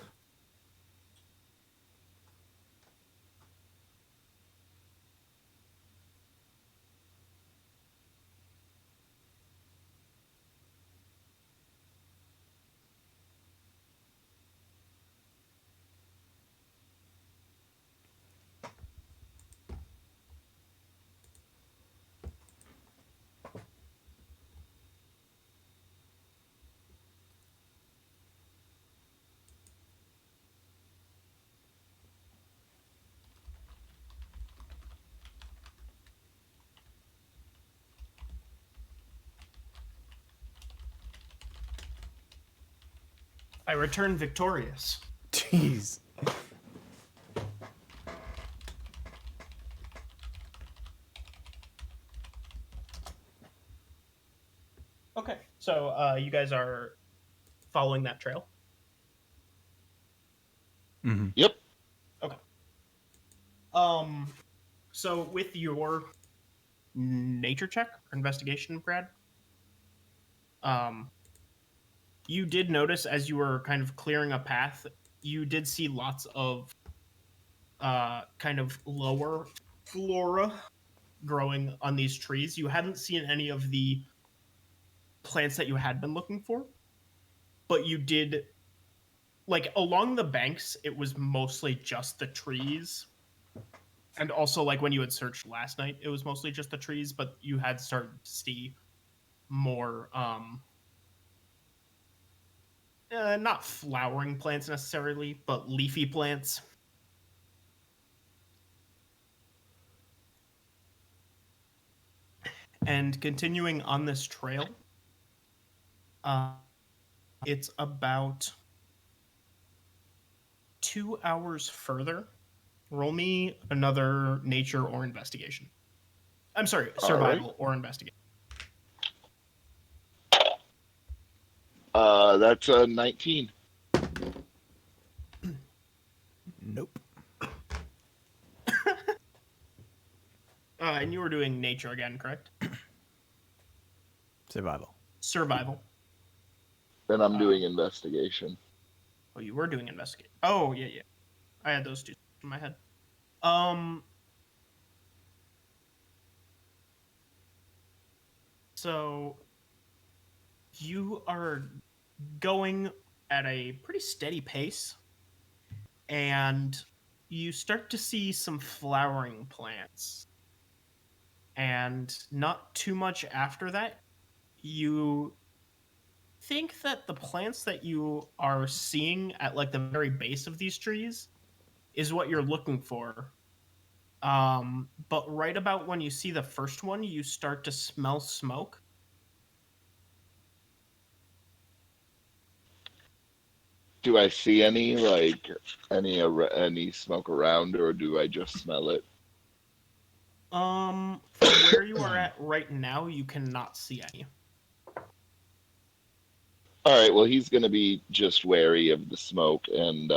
I return victorious. Jeez. Okay, so you guys are following that trail. Mm-hmm. Yep. Okay. So with your nature check or investigation, Brad, you did notice as you were kind of clearing a path, you did see lots of kind of lower flora growing on these trees. You hadn't seen any of the plants that you had been looking for, but you did, like, along the banks, it was mostly just the trees. And also, like, when you had searched last night, it was mostly just the trees, but you had started to see more, not flowering plants necessarily, but leafy plants. And continuing on this trail, it's about 2 hours further. Roll me another nature or investigation. I'm sorry, survival or investigation. That's a 19. Nope. And you were doing nature again, correct? Survival. Survival. Then I'm doing investigation. Oh, you were doing investigate. Oh, yeah, yeah. I had those two in my head. Um. So you are going at a pretty steady pace, and you start to see some flowering plants. And not too much after that, you think that the plants that you are seeing at like the very base of these trees is what you're looking for. But right about when you see the first one, you start to smell smoke. Do I see any any smoke around, or do I just smell it? From where you are at right now, you cannot see any. All right. Well, he's gonna be just wary of the smoke and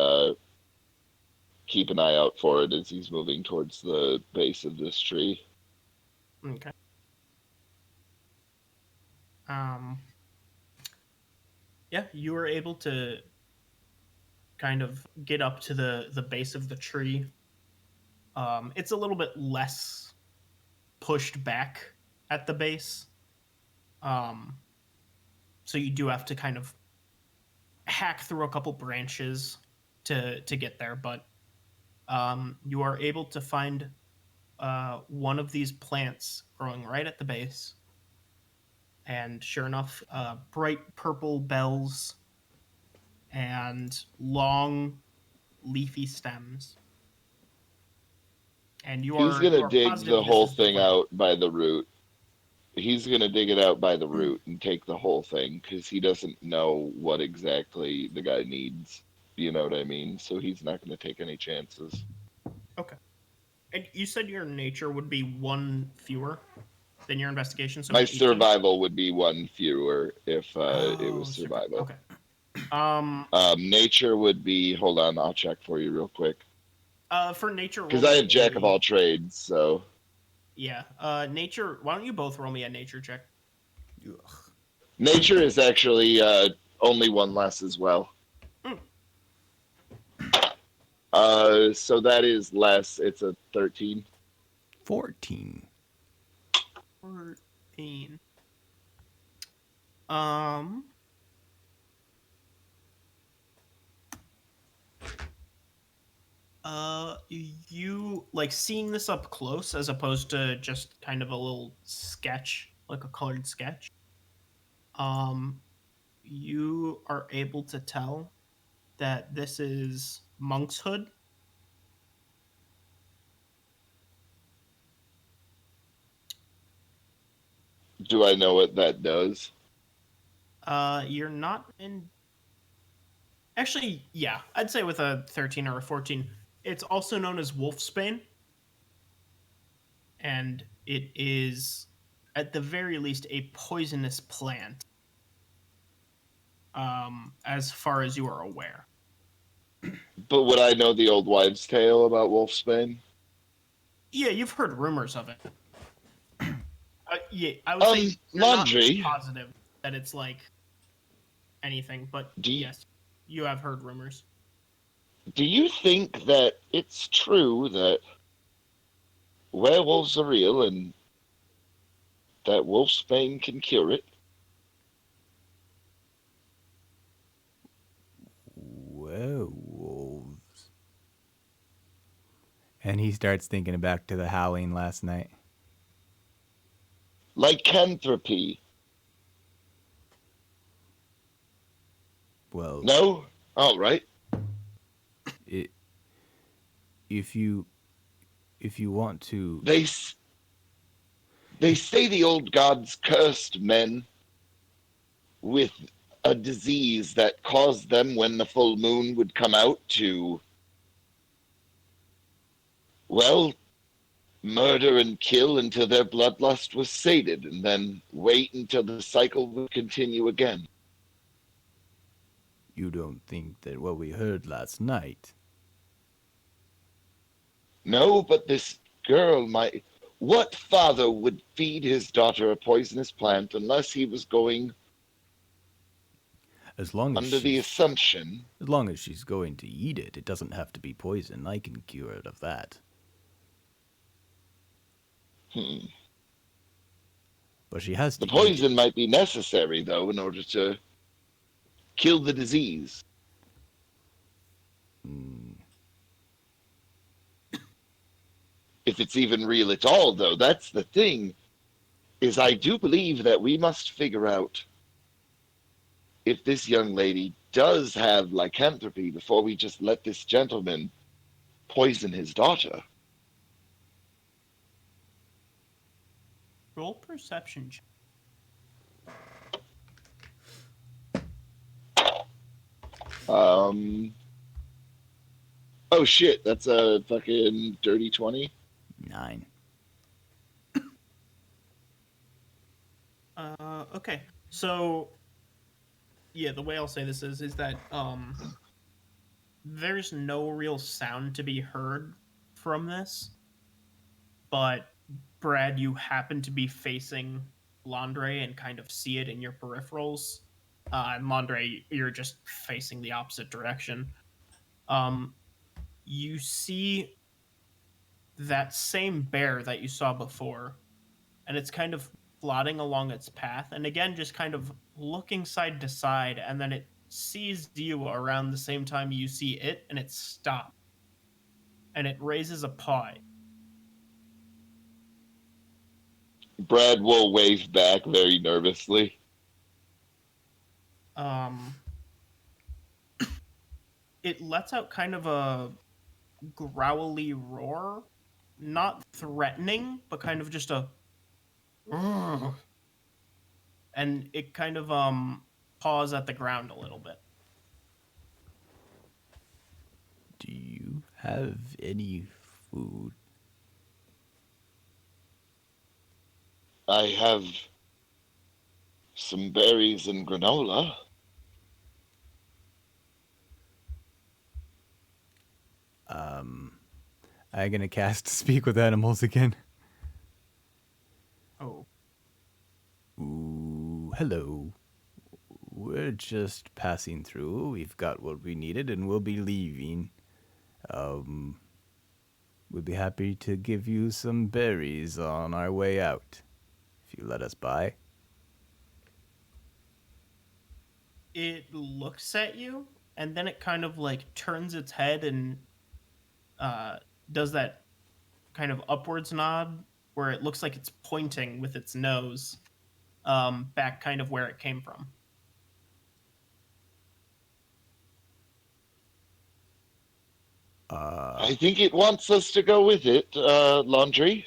keep an eye out for it as he's moving towards the base of this tree. Okay. Um, yeah, you were able to kind of get up to the base of the tree. It's a little bit less pushed back at the base. Um, so you do have to kind of hack through a couple branches to get there, but you are able to find one of these plants growing right at the base. And sure enough, bright purple bells and long leafy stems. And He's gonna you are dig the positive this whole is the thing plant. out by the root. He's gonna dig it out by the root and take the whole thing because he doesn't know what exactly the guy needs. You know what I mean? So he's not gonna take any chances. Okay. And you said your nature would be one fewer than your investigation, so My 18. survival would be one fewer if it was Oh, super. survival. Okay. Um, Nature would be. Hold on, I'll check for you real quick for nature, roll because I me have jack of a all trades. So yeah. Nature. Why don't you both roll me a nature check? Ugh. nature is actually only one less as well. Mm. So that is less. It's a 13. 14. 14. Um. You like seeing this up close as opposed to just kind of a little sketch, like a colored sketch. Um, you are able to tell that this is monk's hood. Do I know what that does? You're not in. Actually, yeah, I'd say with a 13 or a 14, it's also known as wolfsbane, and it is, at the very least, a poisonous plant. As far as you are aware. But would I know the old wives' tale about Wolfsbane? Yeah, you've heard rumors of it. Yeah, I would say you're not Laundry. positive that it's like anything, but Do you, yes, you have heard rumors. do you think that it's true that werewolves are real and that Wolfsbane can cure it? Werewolves. And he starts thinking back to the howling last night. Lycanthropy? Well, No? All right. it, if you want to, They say the old gods cursed men with a disease that caused them, when the full moon would come out, to, well, murder and kill until their bloodlust was sated, and then wait until the cycle would continue again. you don't think that what we heard last night. No, but this girl might. What father would feed his daughter a poisonous plant unless he was going? As long as Under the she's assumption, as long as she's going to eat it, it doesn't have to be poison. I can cure it of that. But she has the to eat poison it. might be necessary, though, in order to kill the disease. If it's even real at all, though, that's the thing, is I do believe that we must figure out if this young lady does have lycanthropy before we just let this gentleman poison his daughter. Roll perception check. Oh shit, that's a fucking dirty 20. 9. Okay. So, yeah, the way I'll say this is that there's no real sound to be heard from this, but Brad, you happen to be facing Landre and kind of see it in your peripherals. And Landre, you're just facing the opposite direction. You see that same bear that you saw before, and it's kind of plodding along its path, and again, just kind of looking side to side, and then it sees you around the same time you see it, and it stops, and it raises a paw. Brad will wave back very nervously. Um, it lets out kind of a growly roar, not threatening, but kind of just a, and it kind of paws at the ground a little bit. Do you have any food? I have some berries and granola. I'm gonna cast Speak with Animals again. Oh. Ooh, hello. We're just passing through. We've got what we needed and we'll be leaving. We'd be happy to give you some berries on our way out, if you let us by. It looks at you, and then it kind of like turns its head and does that kind of upwards nod where it looks like it's pointing with its nose back kind of where it came from. I think it wants us to go with it, Laundry.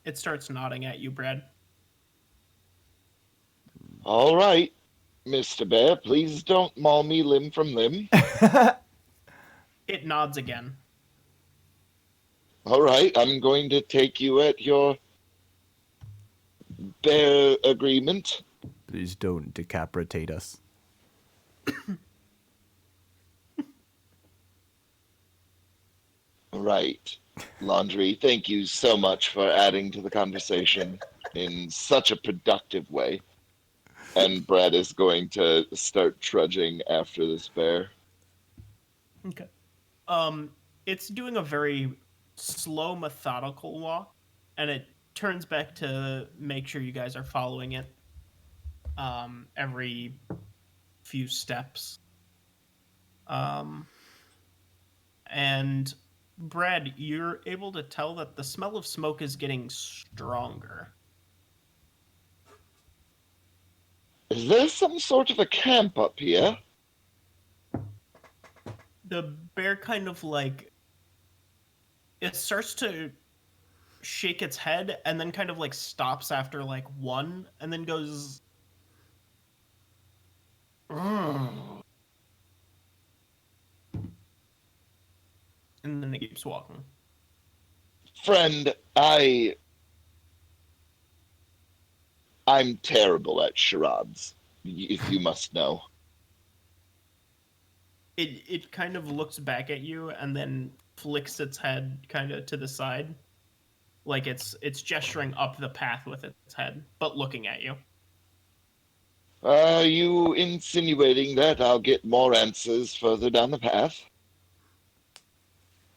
It starts nodding at you, Brad. All right, Mr. Bear, please don't maul me limb from limb. It nods again. All right, I'm going to take you at your bear agreement. Please don't decapitate us. Right. Laundry, thank you so much for adding to the conversation in such a productive way. And Brad is going to start trudging after this bear. Okay. It's doing a very slow, methodical walk, and it turns back to make sure you guys are following it. Every few steps. And Brad, you're able to tell that the smell of smoke is getting stronger. Is there some sort of a camp up here? The bear kind of like it starts to shake its head and then kind of like stops after like one and then goes "Ugh." And then it keeps walking. Friend, I'm terrible at charades, if you must know. It kind of looks back at you and then flicks its head kind of to the side, like it's gesturing up the path with its head, but looking at you. Are you insinuating that I'll get more answers further down the path?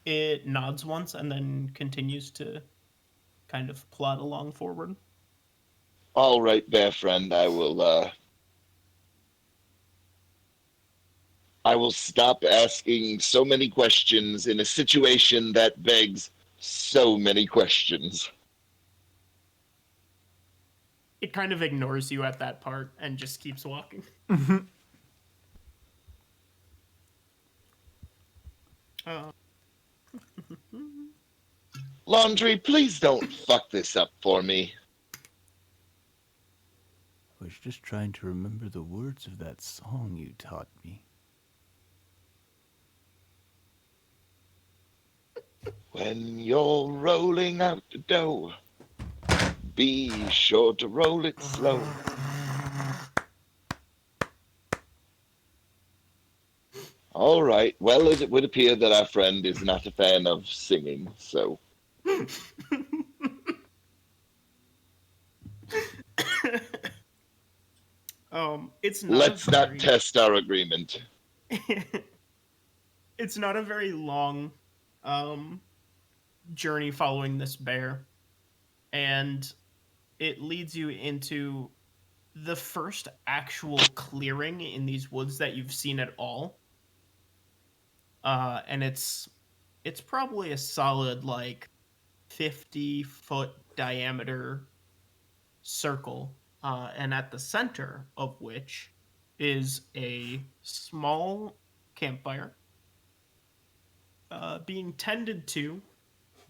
It nods once and then continues to kind of plod along forward. All right, bear friend, I will stop asking so many questions in a situation that begs so many questions. It kind of ignores you at that part and just keeps walking. Uh, Laundry, please don't fuck this up for me. I was just trying to remember the words of that song you taught me. When you're rolling out the dough, be sure to roll it slow. All right. Well, it would appear that our friend is not a fan of singing, so it's not a let's not very test our agreement. it's not a very long um journey following this bear, and it leads you into the first actual clearing in these woods that you've seen at all. And it's probably a solid like 50-foot diameter circle, and at the center of which is a small campfire, being tended to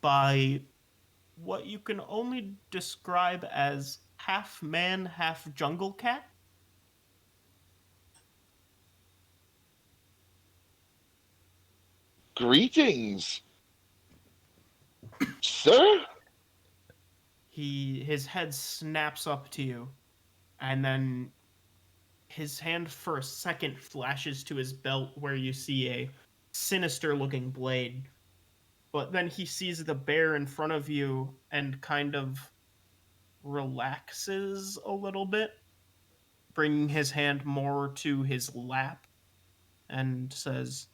by what you can only describe as half man, half jungle cat. Greetings, sir. His head snaps up to you, and then his hand for a second flashes to his belt where you see a sinister looking blade. But then he sees the bear in front of you and kind of relaxes a little bit, bringing his hand more to his lap, and says,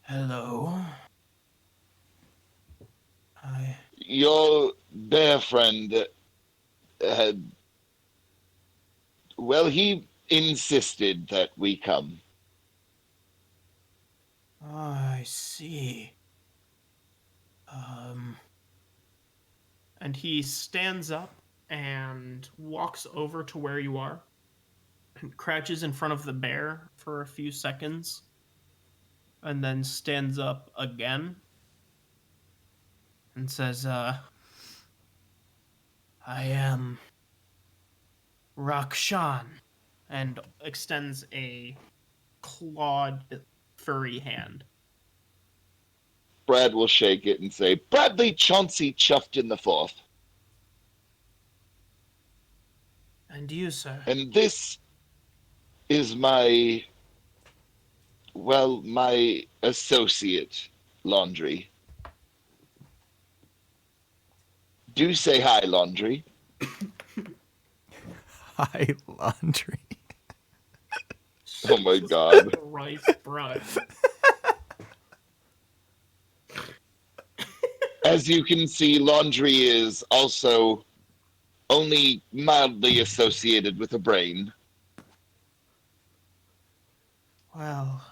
"Hello. I Your bear friend had. Well, he insisted that we come. I see. Um and he stands up and walks over to where you are and crouches in front of the bear for a few seconds and then stands up again and says, I am Rakshan, and extends a clawed, furry hand. Brad will shake it and say, Bradley Chauncey chuffed in the fourth. And you, sir? And this is my associate, Laundry. Do say hi, Laundry. Hi, laundry. Oh my Jesus God. Christ, Brian. As you can see, Laundry is also only mildly associated with a brain. Well,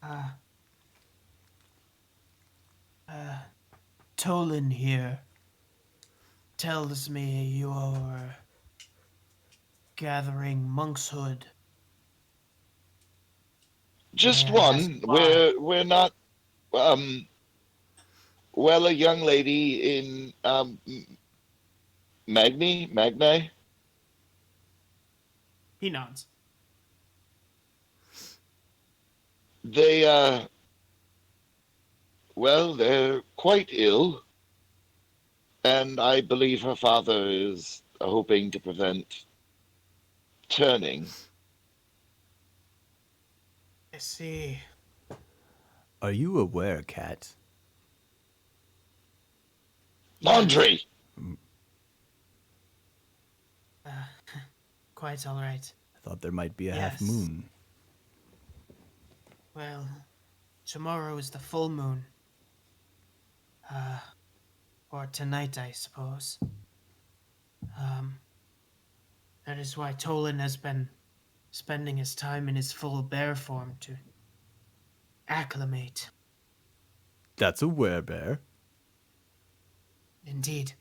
uh, Tolan here tells me you're gathering monkshood. Just May I ask one. why? We're not well, a young lady in Magni? He nods. They well, they're quite ill, and I believe her father is hoping to prevent turning. I see. Are you aware, Cat? Laundry! quite all right. I thought there might be a half Yes. moon. Well, tomorrow is the full moon. Or tonight, I suppose. That is why Tolan has been spending his time in his full bear form to acclimate. That's a werebear. Indeed.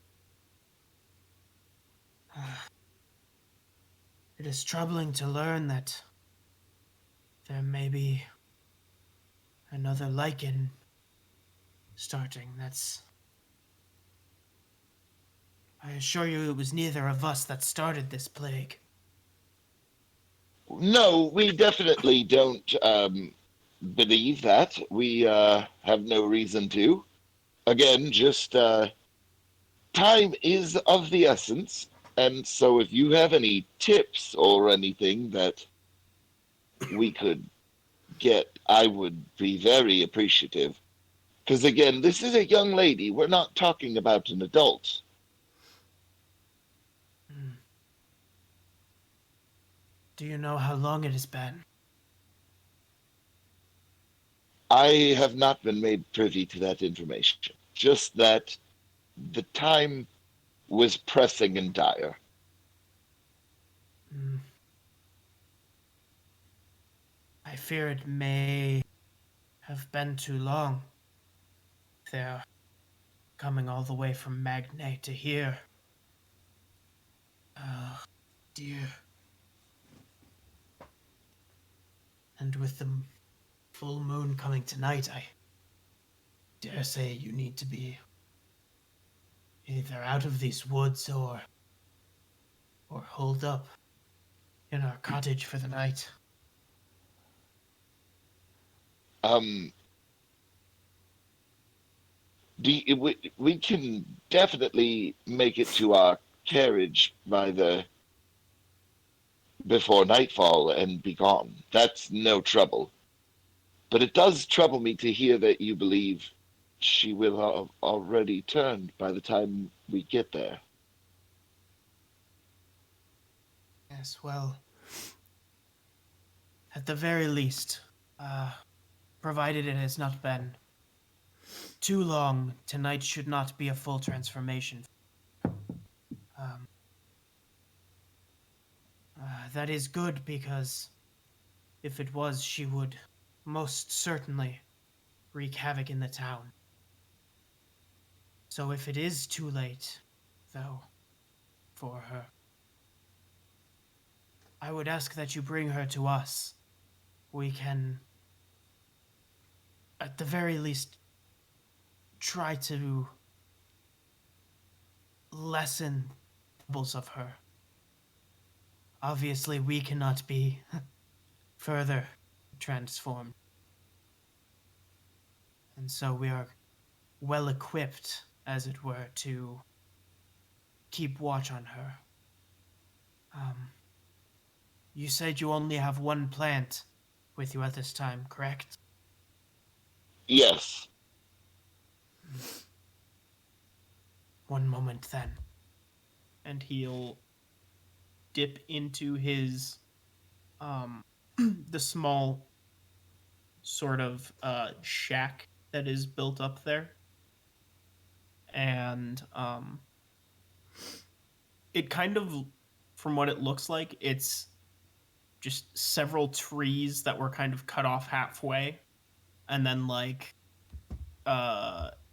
It is troubling to learn that there may be another lichen starting. I assure you it was neither of us that started this plague. No, we definitely don't believe that. We have no reason to. Again, just time is of the essence. And so if you have any tips or anything that we could get, I would be very appreciative. Because again, this is a young lady. We're not talking about an adult. Do you know how long it has been? I have not been made privy to that information. Just that the time was pressing and dire. I fear it may have been too long. They're coming all the way from Magnes to here. Oh, dear. And with the full moon coming tonight, I dare say you need to be either out of these woods or holed up in our cottage for the night. Um, we can definitely make it to our carriage before nightfall and be gone. That's no trouble. But it does trouble me to hear that you believe she will have already turned by the time we get there. Yes, well, at the very least, provided it has not been too long, tonight should not be a full transformation. Um, that is good because if it was, she would most certainly wreak havoc in the town. So if it is too late, though, for her, I would ask that you bring her to us. We can, at the very least, try to lessen the troubles of her. Obviously, we cannot be further transformed. And so we are well equipped, as it were, to keep watch on her. You said you only have one plant with you at this time, correct? Yes. One moment then. And he'll dip into his the small sort of shack that is built up there, and it kind of, from what it looks like, it's just several trees that were kind of cut off halfway, and then like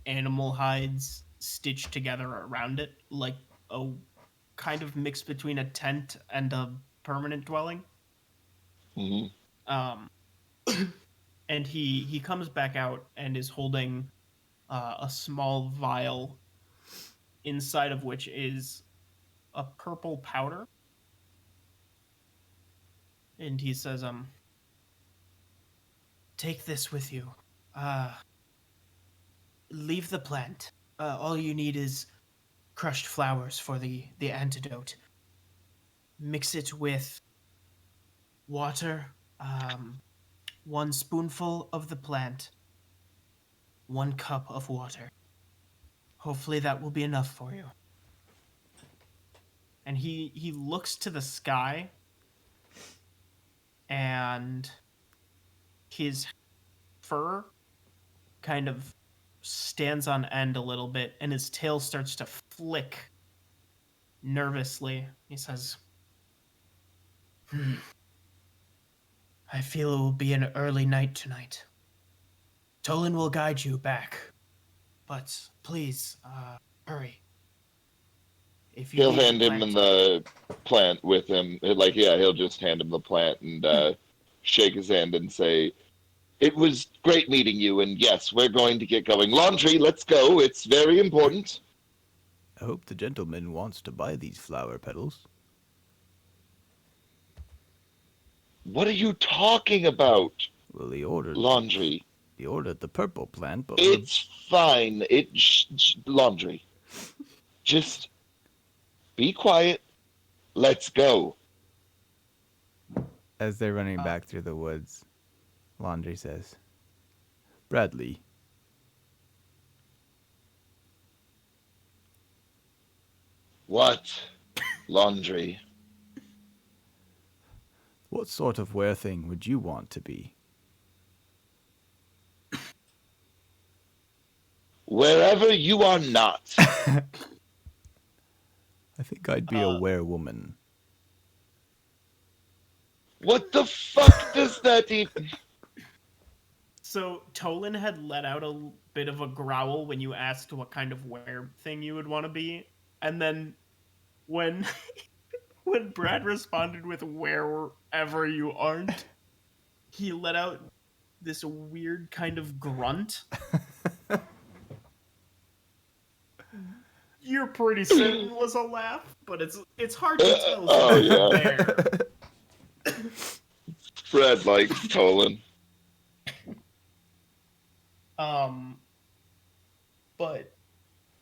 animal hides stitched together around it, like a kind of mix between a tent and a permanent dwelling. Hmm. And he comes back out and is holding a small vial, inside of which is a purple powder. And he says, Take this with you. Leave the plant. All you need is crushed flowers for the antidote. Mix it with water, 1 spoonful of the plant, 1 cup of water. Hopefully that will be enough for you. and he looks to the sky, and his fur kind of stands on end a little bit, and his tail starts to flick nervously. He says, I feel it will be an early night tonight. Tolan will guide you back, but please, hurry. If you He'll leave hand the him plant, the plant with him. Like, yeah, he'll just hand him the plant and shake his hand and say, "It was great meeting you, and yes, we're going to get going. Laundry, let's go. It's very important." I hope the gentleman wants to buy these flower petals. What are you talking about? Well, he ordered Laundry. the purple plant, but It's fine. Laundry. Just be quiet. Let's go. as they're running Uh, back through the woods, Laundry says, Bradley, What? Laundry. what sort of thing would you want to be? Wherever you are not. I think I'd be a werewoman. What the fuck does that even... So Tolan had let out a bit of a growl when you asked what kind of were thing you would want to be, and then when when Brad responded with "wherever you aren't," he let out this weird kind of grunt. You're pretty certain was a laugh, but it's hard to tell. Oh, Since you're yeah. there. Fred likes Tolan. But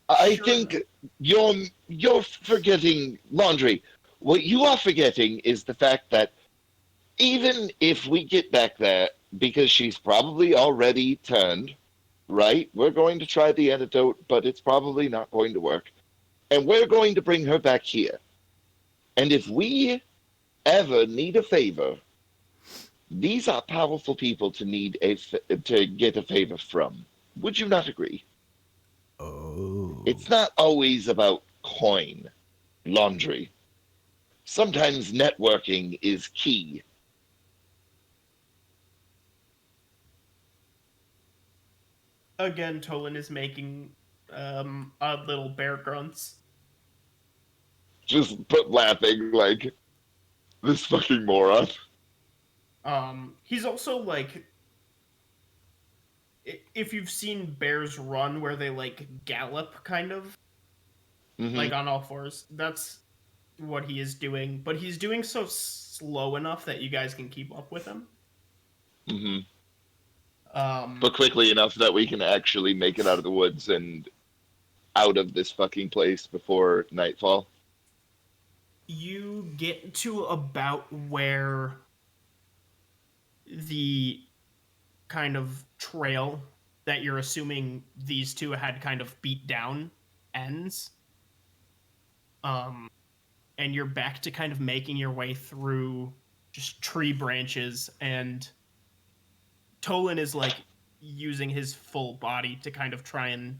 I sure think enough- you're forgetting Laundry. What you are forgetting is the fact that even if we get back there, because she's probably already turned, right? We're going to try the antidote, but it's probably not going to work. And we're going to bring her back here. And if we ever need a favor, these are powerful people to to get a favor from. Would you not agree? Oh. It's not always about coin, Laundry. Sometimes networking is key. again, Tolan is making odd little bear grunts. Just put laughing like this fucking moron. He's also like, if you've seen bears run, where they like gallop, kind of like on all fours. That's what he is doing, but he's doing so slow enough that you guys can keep up with him. Mm-hmm. Um, But quickly enough that we can actually make it out of the woods and out of this fucking place before nightfall. you get to about where the kind of trail that you're assuming these two had kind of beat down ends. And you're back to kind of making your way through just tree branches, and Tolan is like using his full body to kind of try and,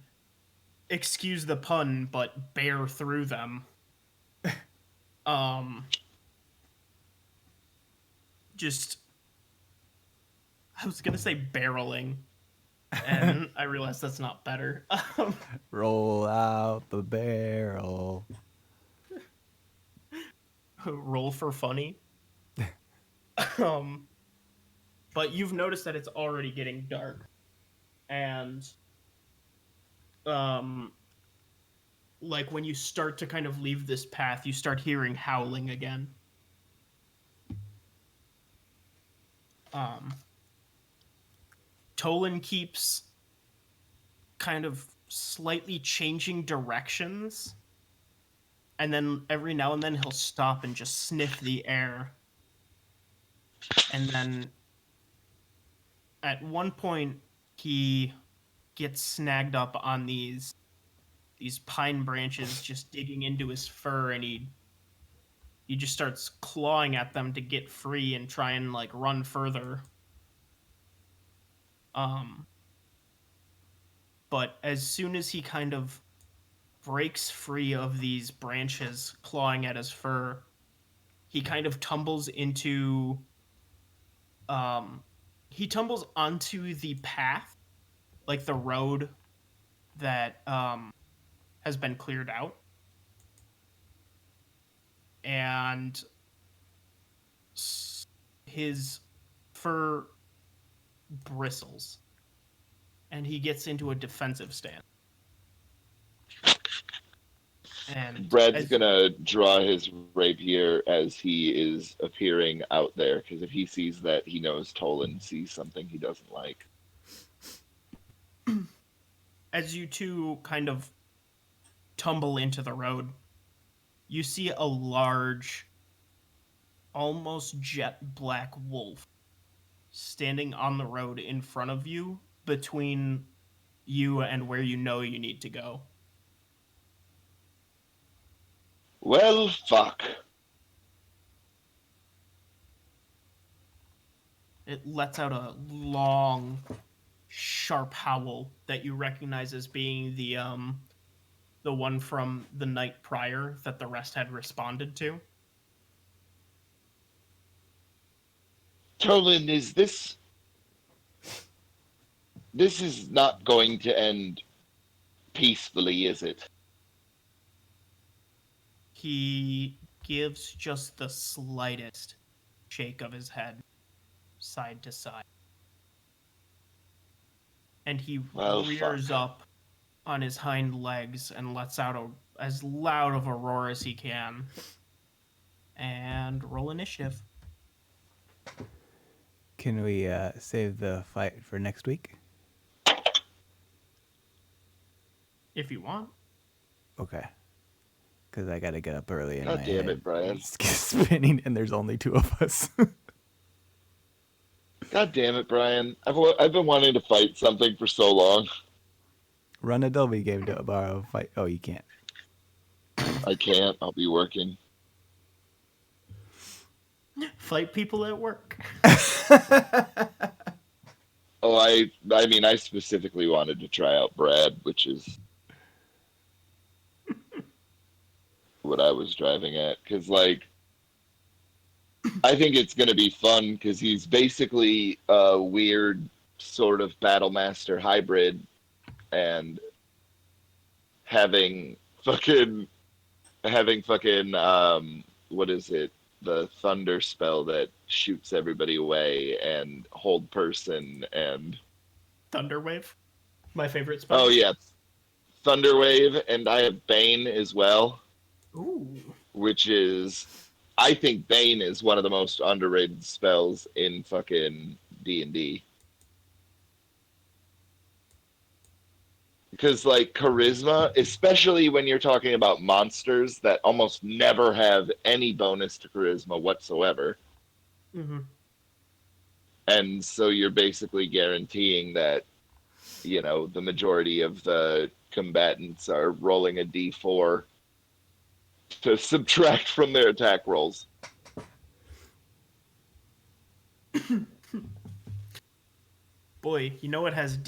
excuse the pun, but bear through them. Just, I was gonna say barreling, and I realized that's not better. Roll out the barrel. Roll for funny. um, but you've noticed that it's already getting dark, and like when you start to kind of leave this path, you start hearing howling again. Tolan keeps kind of slightly changing directions, and then every now and then he'll stop and just sniff the air. And then at one point he gets snagged up on these pine branches just digging into his fur, and he he just starts clawing at them to get free and try and like run further. But as soon as he kind of breaks free of these branches clawing at his fur, he kind of tumbles into he tumbles onto the path, like the road that has been cleared out. And his fur bristles and he gets into a defensive stance. And Brad's gonna draw his rapier as he is appearing out there, because if he sees that, he knows Tolan sees something he doesn't like. As you two kind of tumble into the road, you see a large, almost jet black wolf standing on the road in front of you, between you and where you know you need to go. Well, fuck. It lets out a long, sharp howl that you recognize as being the one from the night prior that the rest had responded to. Tolan, this is not going to end peacefully, is it? He gives just the slightest shake of his head, side to side. And he rears up on his hind legs and lets out as loud of a roar as he can. And roll initiative. Can we save the fight for next week? If you want. Okay. Because I got to get up early and God my damn head it, Brian. is spinning and there's only two of us. God damn it, Brian. I've been wanting to fight something for so long. Run a Dolby game to borrow fight. Oh, you can't. I can't. I'll be working. Fight people at work. Oh, I mean, I specifically wanted to try out Brad, which is what I was driving at. Because, like, I think it's going to be fun because he's basically a weird sort of battle master hybrid, and having fucking what is it, the thunder spell that shoots everybody away, and hold person, and Thunderwave, my favorite spell. oh yeah, Thunderwave, and I have Bane as well. Ooh. Which is, I think Bane is one of the most underrated spells in fucking D&D. Because, like, charisma, especially when you're talking about monsters that almost never have any bonus to charisma whatsoever. Mm-hmm. And so you're basically guaranteeing that, you know, the majority of the combatants are rolling a d4 to subtract from their attack rolls. Boy, you know it has